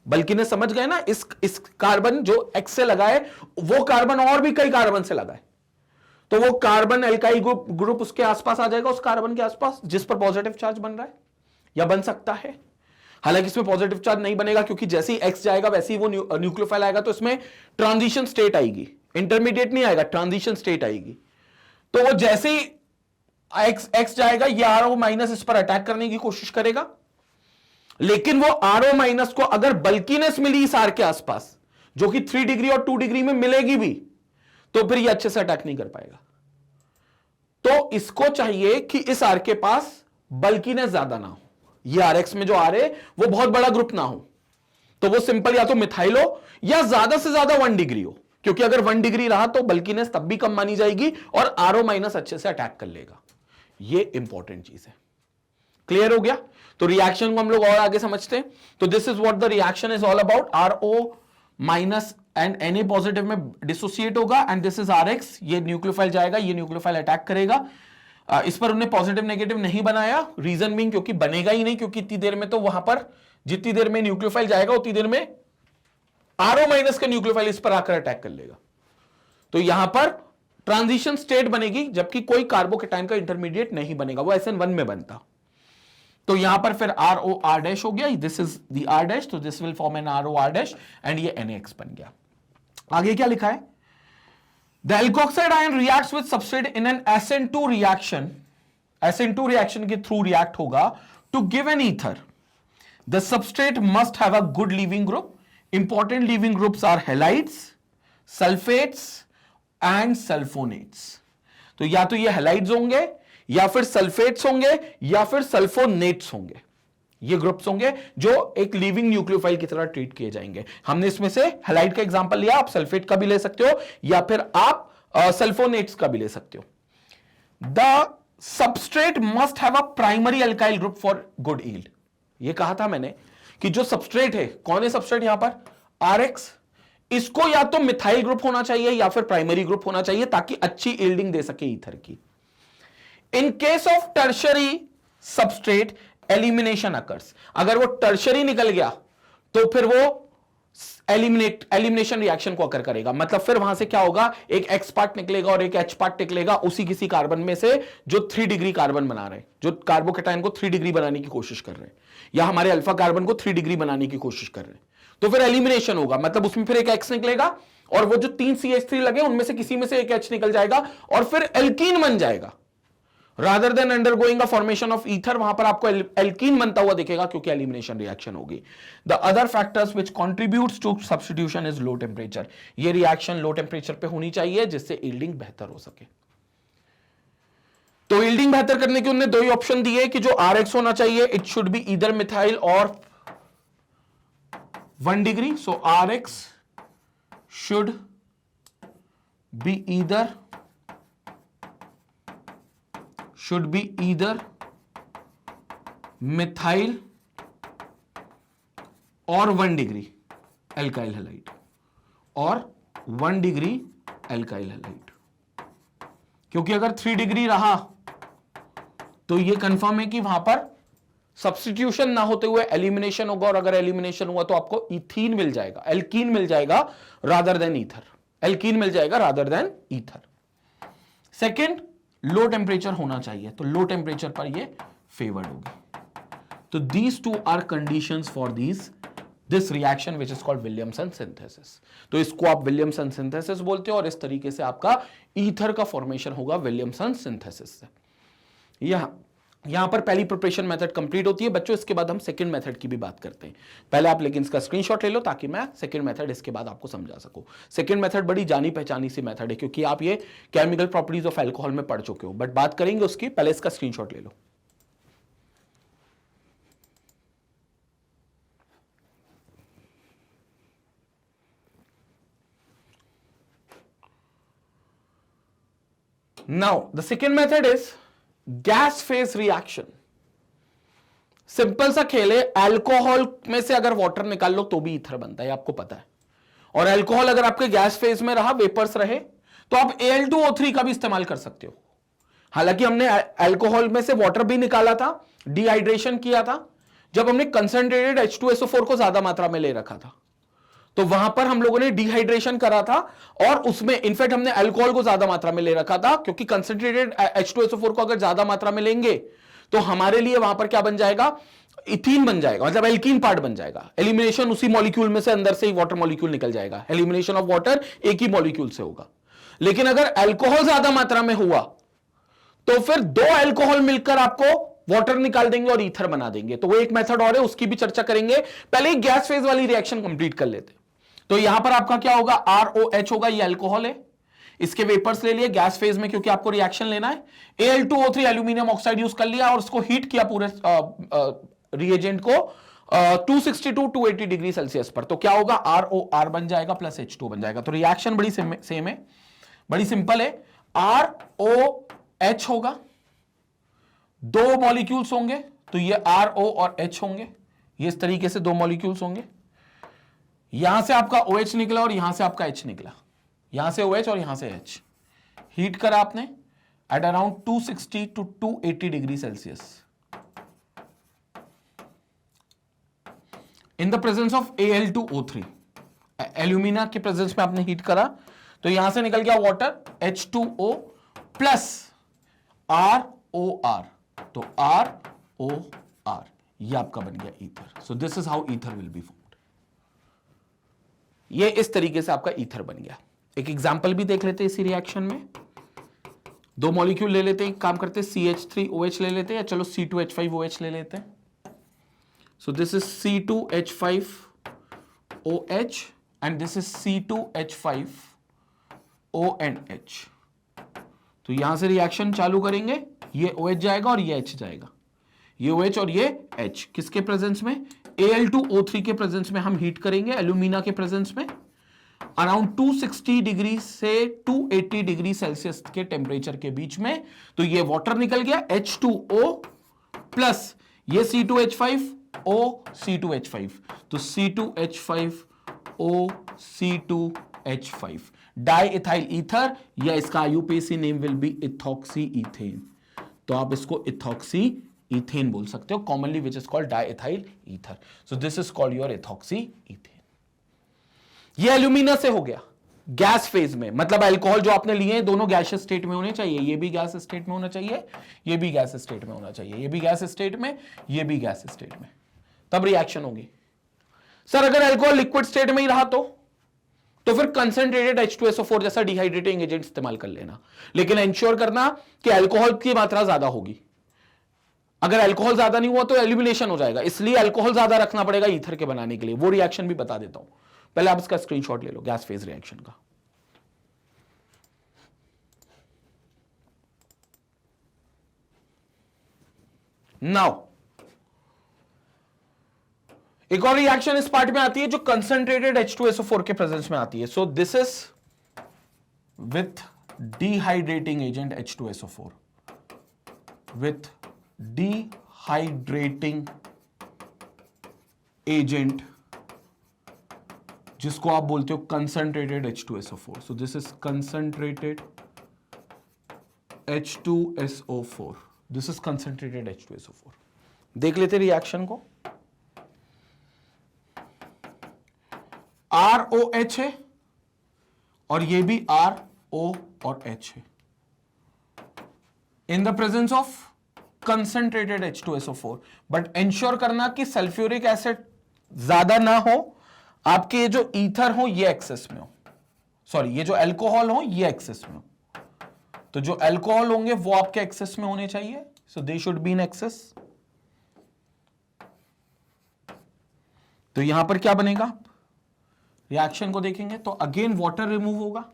बल्कीनेस समझ गए ना, इस कार्बन जो X से लगा है वो कार्बन और भी कई कार्बन से लगा है, तो वो कार्बन अल्काइल ग्रुप उसके आसपास आ जाएगा, उस कार्बन के आसपास जिस पर पॉजिटिव चार्ज बन रहा है या बन सकता है। हालांकि इसमें पॉजिटिव चार्ज नहीं बनेगा क्योंकि जैसे ही X जाएगा वैसे ही वो न्यूक्लियोफाइल आएगा, तो इसमें ट्रांजिशन स्टेट आएगी, इंटरमीडिएट नहीं आएगा, ट्रांजिशन स्टेट आएगी। तो वो जैसे ही X जाएगा ये RO माइनस इस पर अटैक करने की कोशिश करेगा, लेकिन वो RO माइनस को अगर बल्कीनेस मिली इस R के आसपास जो कि 3 डिग्री और 2 डिग्री में मिलेगी भी, तो फिर ये अच्छे से अटैक नहीं कर पाएगा। तो इसको चाहिए कि इस R के पास बल्कीनेस ज्यादा ना हो, ये RX में जो आ रहे वो बहुत बड़ा ग्रुप ना हो, तो वो सिंपल या तो मिथाइल हो या ज्यादा से ज्यादा 1 डिग्री हो, क्योंकि अगर 1 डिग्री रहा तो बल्कीनेस तब भी कम मानी जाएगी और RO माइनस अच्छे से अटैक कर लेगा। ये इंपॉर्टेंट चीज है। क्लियर हो गया? तो रिएक्शन को हम लोग और आगे समझते हैं। तो this is what the reaction is all about. RO minus and Na positive में डिसोसिएट होगा एंड दिस इज RX, ये न्यूक्लियोफाइल जाएगा, ये न्यूक्लियोफाइल अटैक करेगा। इस पर उन्हें पॉजिटिव नेगेटिव नहीं बनाया, रीजन बीइंग क्योंकि बनेगा ही नहीं, क्योंकि इतनी देर में तो वहां पर जितनी देर में न्यूक्लियोफाइल जाएगा उतनी देर में RO माइनस का न्यूक्लियोफाइल इस पर आकर अटैक कर लेगा। तो यहां पर ट्रांजिशन स्टेट बनेगी जबकि कोई कार्बोकेटाइन का इंटरमीडिएट नहीं बनेगा, वो SN1 में बनता। तो यहां पर फिर ROR डैश हो गया, this is the R dash, तो this will form an ROR dash and ये NaX बन गया। आगे क्या लिखा है? The alkoxide ion reacts with substrate in an SN2 reaction. SN2 reaction के through react होगा to give an ether. The substrate must have a good leaving group. Important leaving groups are halides, sulfates and sulfonates. तो या तो ये halides होंगे या फिर सल्फेट्स होंगे या फिर सल्फोनेट्स होंगे, ये ग्रुप्स होंगे जो एक लिविंग न्यूक्लियोफाइल की तरह ट्रीट किए जाएंगे। हमने इसमें से हैलाइड का एग्जांपल लिया, आप सल्फेट का भी ले सकते हो या फिर आप सल्फोनेट्स का भी ले सकते हो। The substrate must have a primary alkyl group for good yield. ये कहा था मैंने कि जो सबस्ट्रेट है, कौन है सबस्ट्रेट यहां पर? RX, इसको या तो मिथाइल ग्रुप होना चाहिए या फिर प्राइमरी ग्रुप होना चाहिए ताकि अच्छी यील्डिंग दे सके ईथर की। In case of tertiary substrate elimination occurs, अगर वो टर्शरी निकल गया तो फिर वो एलिमिनेशन रिएक्शन को अकर करेगा। मतलब फिर वहां से क्या होगा, एक एक्स पार्ट निकलेगा और एक एच पार्ट निकलेगा उसी किसी कार्बन में से जो 3 डिग्री कार्बन बना रहे हैं, जो कार्बोकेटाइन को 3 डिग्री बनाने की कोशिश कर रहे हैं, या हमारे अल्फा कार्बन को 3 डिग्री बनाने की कोशिश कर रहे हैं। तो फिर एलिमिनेशन होगा, मतलब उसमें फिर एक एक्स निकलेगा और वो जो 3 CH3 लगे उनमें से किसी में से एक एच निकल जाएगा और फिर एल्कीन बन जाएगा। Rather than undergoing a formation of ether, वहां पर आपको एल्कीन बनता हुआ दिखेगा क्योंकि एलिमिनेशन रिएक्शन होगी। The other factors which contributes to substitution is low temperature. ये रिएक्शन लो टेम्परेचर पे होनी चाहिए जिससे यील्डिंग बेहतर हो सके। तो यील्डिंग बेहतर करने के उन्होंने दो ही ऑप्शन दिए कि जो RX होना चाहिए, it should be either methyl और 1 degree. So RX should be either methyl और 1 डिग्री एल्काइल हैलाइड और 1 डिग्री एल्काइल हैलाइड, क्योंकि अगर 3 डिग्री रहा तो यह कंफर्म है कि वहां पर सब्स्टिट्यूशन ना होते हुए एलिमिनेशन होगा, और अगर एलिमिनेशन हुआ तो आपको इथीन मिल जाएगा, एल्कीन मिल जाएगा रादर देन ईथर, एल्कीन मिल जाएगा rather then ether. Second, low temperature होना चाहिए, तो लो टेम्परेचर पर ये फेवर्ड होगी। तो these two are conditions for this reaction which is called Williamson synthesis. तो इसको आप विलियमसन सिंथेसिस बोलते हो और इस तरीके से आपका ईथर का फॉर्मेशन होगा विलियमसन सिंथेसिस से। यहां पर पहली प्रिपरेशन मेथड कंप्लीट होती है बच्चों। इसके बाद हम सेकंड मेथड की भी बात करते हैं। पहले आप लेकिन इसका स्क्रीनशॉट ले लो ताकि मैं सेकंड मेथड इसके बाद आपको समझा सकूं। सेकंड मेथड बड़ी जानी पहचानी सी मेथड है क्योंकि आप ये केमिकल प्रॉपर्टीज ऑफ अल्कोहल में पढ़ चुके हो, बट बात करेंगे उसकी, पहले इसका स्क्रीनशॉट ले लो। Now the second method is gas phase reaction. Simple सा खेल है, अल्कोहल में से अगर वाटर निकाल लो तो भी ईथर बनता है, आपको पता है। और अल्कोहल अगर आपके गैस फेज में रहा, वेपर्स रहे, तो आप Al2O3 का भी इस्तेमाल कर सकते हो। हालांकि हमने अल्कोहल में से वाटर भी निकाला था, डिहाइड्रेशन किया था, जब हमने कंसंट्रेटेड H2SO4 को ज्यादा मात्रा में ले रखा था, तो वहां पर हम लोगों ने डिहाइड्रेशन करा था और उसमें इनफैक्ट हमने अल्कोहल को ज्यादा मात्रा में ले रखा था, क्योंकि कंसंट्रेटेड H2SO4 को अगर ज्यादा मात्रा में लेंगे तो हमारे लिए वहां पर क्या बन जाएगा, इथीन बन जाएगा, मतलब एल्कीन पार्ट बन जाएगा। एलिमिनेशन उसी मॉलिक्यूल में से अंदर से ही वाटर मॉलिक्यूल निकल जाएगा, एलिमिनेशन ऑफ वाटर एक ही मॉलिक्यूल से होगा। लेकिन अगर अल्कोहल ज्यादा मात्रा में हुआ तो फिर 2 अल्कोहल मिलकर आपको वाटर निकाल देंगे और ईथर बना देंगे। तो वो एक मेथड और है, उसकी भी चर्चा करेंगे। पहले गैस फेज वाली रिएक्शन कंप्लीट कर लेते। तो यहां पर आपका क्या होगा, ROH होगा, ये अल्कोहल है, इसके वेपर्स ले लिए गैस फेज में क्योंकि आपको रिएक्शन लेना है। Al2O3 एल्यूमिनियम ऑक्साइड यूज कर लिया और उसको हीट किया पूरे रिएजेंट को 260 टू 280 डिग्री सेल्सियस पर। तो क्या होगा, ROR बन जाएगा प्लस H2 बन जाएगा। तो रिएक्शन बड़ी सेम है, बड़ी सिंपल है। ROH होगा, 2 मॉलिक्यूल्स होंगे, तो ये RO और H होंगे, ये इस तरीके से 2 मॉलिक्यूल्स होंगे। यहां से आपका OH निकला और यहां से आपका H निकला, यहां से OH और यहां से H। हीट करा आपने at around 260 to 280 degree Celsius in the presence of Al2O3। Alumina के प्रेजेंस में आपने हीट करा, तो यहां से निकल गया वाटर H2O प्लस ROR, तो ROR ये आपका बन गया ether. So this is how ether will be formed. ये इस तरीके से आपका ईथर बन गया। एक एग्जांपल भी देख लेते हैं इसी रिएक्शन में। 2 मॉलिक्यूल ले लेते हैं, काम करते हैं, CH3OH ले लेते हैं, या चलो C2H5OH ले लेते हैं। सो this is C2H5OH and this is C2H5ONH। तो यहां से रिएक्शन चालू करेंगे, ये OH जाएगा और ये H जाएगा, ये OH और ये H किसके प्रेजेंस में, Al2O3 के प्रेजेंस में हम हीट करेंगे, एल्यूमिना के प्रेजेंस में अराउंड 260 डिग्री से 280 डिग्री सेल्सियस के टेम्परेचर के बीच में। तो ये वाटर निकल गया H2O प्लस ये C2H5O C2H5, तो C2H5O C2H5 die ethyl ether, या इसका IUPAC name will be ethoxy ethane. तो आप इसको इथॉक्सी इथेन बोल सकते हो, commonly which is called diethyl ether. So this is called your ethoxy ethane. ये एल्यूमिना से हो गया गैस फेज में, मतलब अल्कोहल जो आपने लिए दोनों गैसियस स्टेट में होने चाहिए, ये भी गैस स्टेट में होना चाहिए, ये भी गैस स्टेट में होना चाहिए, ये भी गैस स्टेट में, ये भी गैस स्टेट में, तब रिएक्शन होगी। सर अगर अल्कोहल लिक्विड स्टेट में ही रहा तो फिर कंसंट्रेटेड H2SO4 जैसा डिहाइड्रेटिंग एजेंट इस्तेमाल कर लेना, लेकिन इंश्योर करना कि अल्कोहल की मात्रा ज्यादा होगी। अगर अल्कोहल ज्यादा नहीं हुआ तो एलिमिनेशन हो जाएगा, इसलिए अल्कोहल ज्यादा रखना पड़ेगा ईथर के बनाने के लिए। वो रिएक्शन भी बता देता हूं, पहले आप इसका स्क्रीनशॉट ले लो गैस फेज रिएक्शन का। नाउ एक और रिएक्शन इस पार्ट में आती है जो कंसंट्रेटेड H2SO4 के प्रेजेंस में आती है। So this is with dehydrating agent H2SO4, with dehydrating agent जिसको आप बोलते हो concentrated H2SO4। So this is concentrated H2SO4, this is concentrated H2SO4। देख लेते रिएक्शन को। ROH है और ये भी RO और H है इन the presence of concentrated H2SO4। But ensure करना कि सल्फ्यूरिक एसिड ज्यादा ना हो, आपके जो ईथर हो ये एक्सेस में हो, सॉरी ये जो अल्कोहल हो ये एक्सेस में हो। तो जो अल्कोहल होंगे वो आपके एक्सेस में होने चाहिए, so they should be in excess. तो यहां पर क्या बनेगा, रिएक्शन को देखेंगे तो अगेन वाटर रिमूव होगा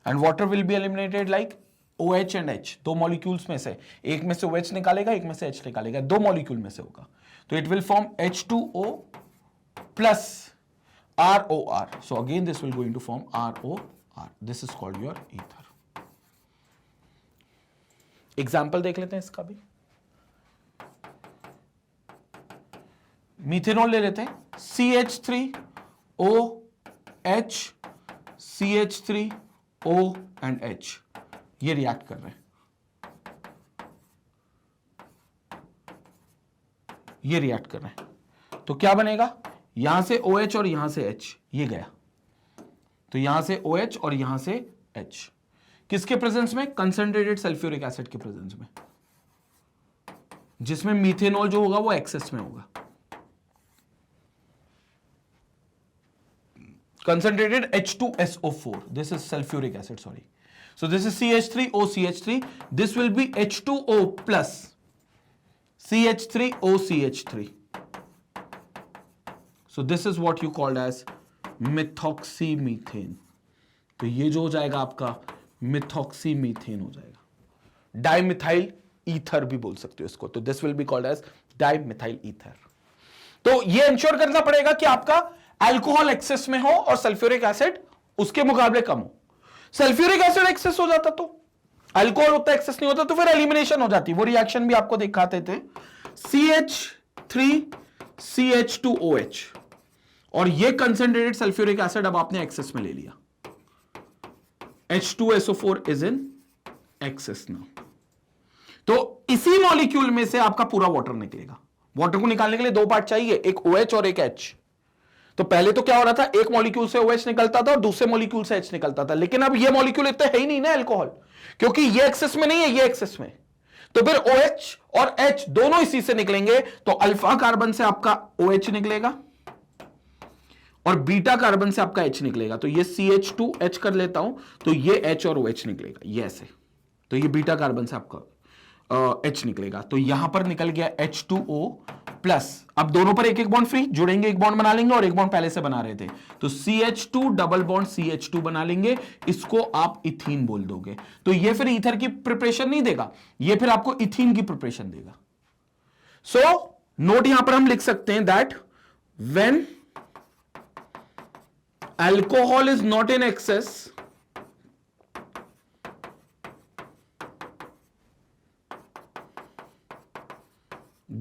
and water will be eliminated like OH and H, दो मॉलिक्यूल्स में से एक में से OH निकालेगा, एक में से H निकालेगा, दो मॉलिक्यूल में से होगा, तो it will form H2O plus ROR। So again this will going to form ROR, this is called your ether. Example देख लेते हैं इसका भी। मीथेनॉल ले लेते हैं, CH3OH, CH3O एंड H, ये रिएक्ट कर रहे हैं, ये रिएक्ट कर रहे हैं, तो क्या बनेगा, यहां से OH और यहां से H, ये गया, तो यहां से OH और यहां से H, किसके प्रेजेंस में, कंसंट्रेटेड सल्फ्यूरिक एसिड के प्रेजेंस में, जिसमें मीथेनॉल जो होगा वो एक्सेस में होगा। Concentrated H2SO4, this is sulfuric acid, sorry. So this is CH3OCH3, this will be H2O plus CH3OCH3. So this is what you called as methoxymethane. तो ये जो हो जाएगा आपका मिथॉक्सीमीथेन हो जाएगा, डाइमिथाइल ईथर भी बोल सकते हो इसको, तो this will be called as dimethyl ether. तो ये इंश्योर करना पड़ेगा कि आपका अल्कोहल एक्सेस में हो और सल्फ्यूरिक एसिड उसके मुकाबले कम हो। सल्फ्यूरिक एसिड एक्सेस हो जाता तो अल्कोहल उतना एक्सेस नहीं होता, तो फिर एलिमिनेशन हो जाती। वो रिएक्शन भी आपको दिखाते थे, CH3CH2OH, और ये कंसंट्रेटेड सल्फ्यूरिक एसिड अब आपने एक्सेस में ले लिया, H2SO4 is in excess now. तो इसी मॉलिक्यूल में से आपका पूरा वाटर निकलेगा। वाटर को निकालने के लिए दो पार्ट चाहिए, एक OH और एक H। तो पहले तो क्या हो रहा था, एक मॉलिक्यूल से OH निकलता था और दूसरे मॉलिक्यूल से H निकलता था, लेकिन अब ये मॉलिक्यूल इतने है ही नहीं ना अल्कोहल, क्योंकि ये एक्सेस में नहीं है, ये एक्सेस में, तो फिर OH और H दोनों इसी से निकलेंगे। तो अल्फा कार्बन से आपका OH निकलेगा और बीटा कार्बन से आपका H निकलेगा, तो ये CH2H कर लेता हूं, तो ये H और OH निकलेगा, ये ऐसे, तो ये बीटा कार्बन से आपका H निकलेगा, तो यहां पर निकल गया H2O प्लस, अब दोनों पर एक एक बॉन्ड फ्री जुड़ेंगे, एक बॉन्ड बना लेंगे और एक बॉन्ड पहले से बना रहे थे, तो CH2 डबल बॉन्ड CH2 बना लेंगे, इसको आप इथीन बोल दोगे। तो ये फिर ईथर की प्रिपरेशन नहीं देगा, ये फिर आपको इथीन की प्रिपरेशन देगा। सो नोट यहां पर हम लिख सकते हैं that when alcohol is not in excess,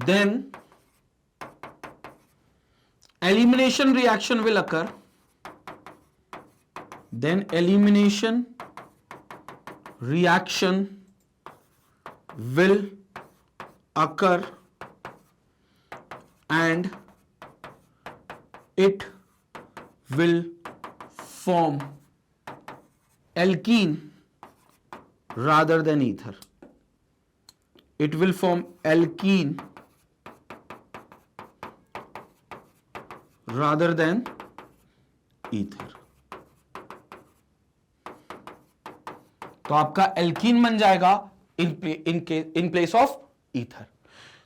then elimination reaction will occur, then elimination reaction will occur and it will form alkene rather than ether. It will form alkene rather than ether. तो आपका एल्कीन बन जाएगा इन प्लेस ऑफ ईथर.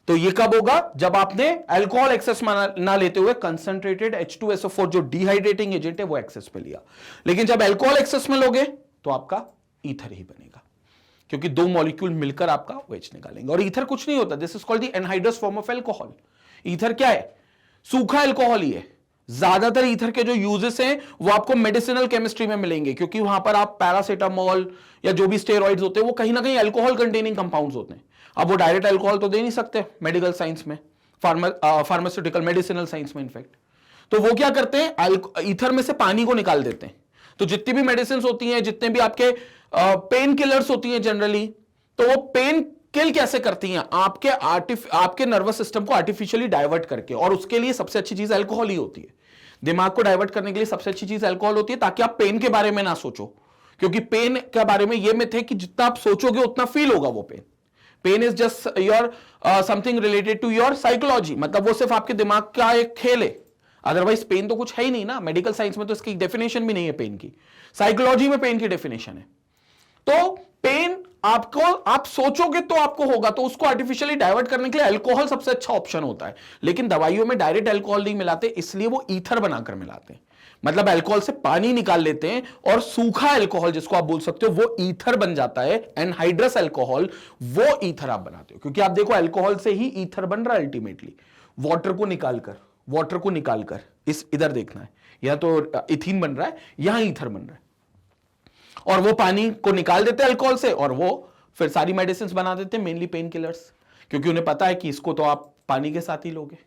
तो ये कब होगा? जब आपने अल्कोहल एक्सेस ना लेते हुए कंसंट्रेटेड H2SO4 जो डिहाइड्रेटिंग एजेंट है वो एक्सेस पे लिया. लेकिन जब अल्कोहल एक्सेस में लोगे तो आपका ईथर ही बनेगा, क्योंकि दो मॉलिक्यूल मिलकर आपका OH निकालेंगे. और ईथर कुछ नहीं होता, this is called the anhydrous form of alcohol. Ether क्या है? सूखा अल्कोहल ही है. ज्यादातर ईथर के जो यूजेस हैं वो आपको मेडिसिनल केमिस्ट्री में मिलेंगे, क्योंकि वहां पर आप पैरासीटामोल या जो भी स्टेरॉइड्स होते हैं वो कहीं ना कहीं अल्कोहल कंटेनिंग कंपाउंड्स होते हैं. अब वो डायरेक्ट अल्कोहल तो दे नहीं सकते मेडिकल साइंस में, फार्मास्यूटिकल मेडिसिनल साइंस में इनफैक्ट. तो वो क्या करते हैं? ईथर में से पानी को निकाल देते हैं. तो जितनी भी मेडिसिन होती हैं, जितने भी आपके पेन किलर्स होती हैं जनरली, तो वो पेन किल कैसे करती हैं? आपके नर्वस सिस्टम को आर्टिफिशियली डाइवर्ट करके. और उसके लिए सबसे अच्छी चीज अल्कोहल ही होती है. दिमाग को डाइवर्ट करने के लिए सबसे अच्छी चीज अल्कोहल होती है, ताकि आप पेन के बारे में ना सोचो. क्योंकि पेन के बारे में ये मिथ है कि जितना आप सोचोगे उतना फील होगा वो pain. Pain is just your something related to your psychology. मतलब वो सिर्फ आपके दिमाग का एक खेल है. अदरवाइज पेन तो कुछ है ही नहीं ना. मेडिकल साइंस में तो इसकी डेफिनेशन भी नहीं है पेन की. साइकोलॉजी में पेन की डेफिनेशन है. तो पेन आपको, आप सोचोगे तो आपको होगा, तो उसको आर्टिफिशियली डाइवर्ट करने के लिए अल्कोहल सबसे अच्छा ऑप्शन होता है. लेकिन दवाइयों में डायरेक्ट अल्कोहल नहीं मिलाते, इसलिए वो ईथर बनाकर मिलाते हैं. मतलब अल्कोहल से पानी निकाल लेते हैं और सूखा अल्कोहल, जिसको आप बोल सकते हो, वो ईथर बन जाता है. एनहाइड्रस अल्कोहल, वो ईथर आप बनाते हो. क्योंकि आप देखो अल्कोहल से ही ईथर बन रहा है अल्टीमेटली. वाटर को निकालकर इस इधर देखना है, या तो इथीन बन रहा है, यहां ईथर बन रहा है. और वो पानी को निकाल देते हैं अल्कोहल से, और वो फिर सारी मेडिसिन बना देते हैं, मेनली पेन किलर्स. क्योंकि उन्हें पता है कि इसको तो आप पानी के साथ ही लोगे,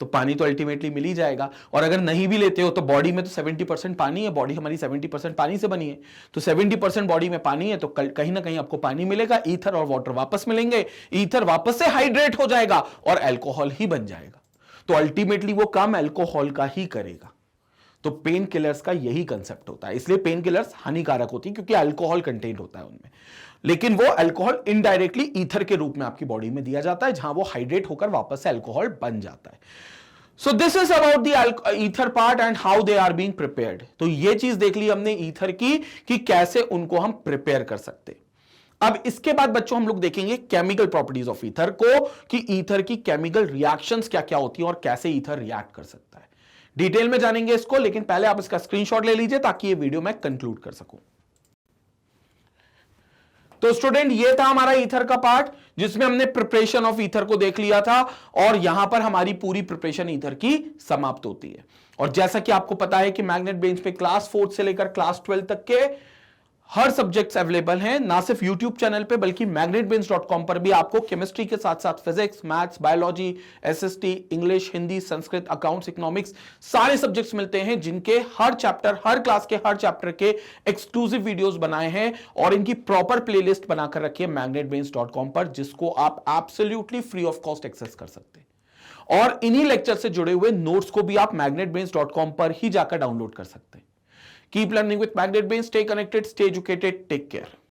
तो पानी तो अल्टीमेटली मिल ही जाएगा. और अगर नहीं भी लेते हो तो बॉडी में तो 70% पानी है. बॉडी हमारी 70% पानी से बनी है. तो 70% बॉडी में पानी है, तो कहीं ना कहीं आपको पानी मिलेगा. ईथर और वाटर वापस मिलेंगे. ईथर वापस से हाइड्रेट हो जाएगा और अल्कोहल ही बन जाएगा. तो अल्टीमेटली वो काम अल्कोहल का ही करेगा. तो पेन किलर्स का यही कंसेप्ट होता है. इसलिए पेन किलर्स हानिकारक होती है, क्योंकि अल्कोहल कंटेंट होता है उनमें. लेकिन वो अल्कोहल इनडायरेक्टली ईथर के रूप में आपकी बॉडी में दिया जाता है, जहां वो हाइड्रेट होकर वापस से अल्कोहल बन जाता है. So this is about the ether part and how they are being prepared. तो ये चीज देख ली हमने ईथर की, कि कैसे उनको हम प्रिपेयर कर सकते. अब इसके बाद बच्चों हम लोग देखेंगे केमिकल प्रॉपर्टीज ऑफ ईथर को, कि ईथर की केमिकल रिएक्शंस क्या क्या होती हैं और कैसे ईथर रिएक्ट कर सकता है. डिटेल में जानेंगे इसको, लेकिन पहले आप इसका स्क्रीनशॉट ले लीजिए ताकि ये वीडियो मैं कंक्लूड कर सकूं. तो स्टूडेंट, ये था हमारा ईथर का पार्ट, जिसमें हमने प्रिपरेशन ऑफ ईथर को देख लिया था. और यहां पर हमारी पूरी प्रिपरेशन ईथर की समाप्त होती है. और जैसा कि आपको पता है कि मैग्नेट बेंच पे क्लास 4 से लेकर क्लास 12 तक के हर सब्जेक्ट्स अवेलेबल हैं, ना सिर्फ यूट्यूब चैनल पे, बल्कि magnetbeans.com पर भी आपको केमिस्ट्री के साथ साथ physics, maths, biology, SST, English, Hindi, Sanskrit, accounts, economics, सारे सब्जेक्ट्स मिलते हैं, जिनके हर चैप्टर, हर क्लास के हर चैप्टर के एक्सक्लूसिव वीडियोस बनाए हैं और इनकी प्रॉपर प्लेलिस्ट बनाकर रखी है magnetbeans.com पर, जिसको आप absolutely free of cost access कर सकते हैं. और इन्हीं लेक्चर से जुड़े हुए नोट्स को भी आप magnetbeans.com पर ही जाकर डाउनलोड कर सकते हैं. Keep learning with MagnetBeans. Stay connected, stay educated, take care.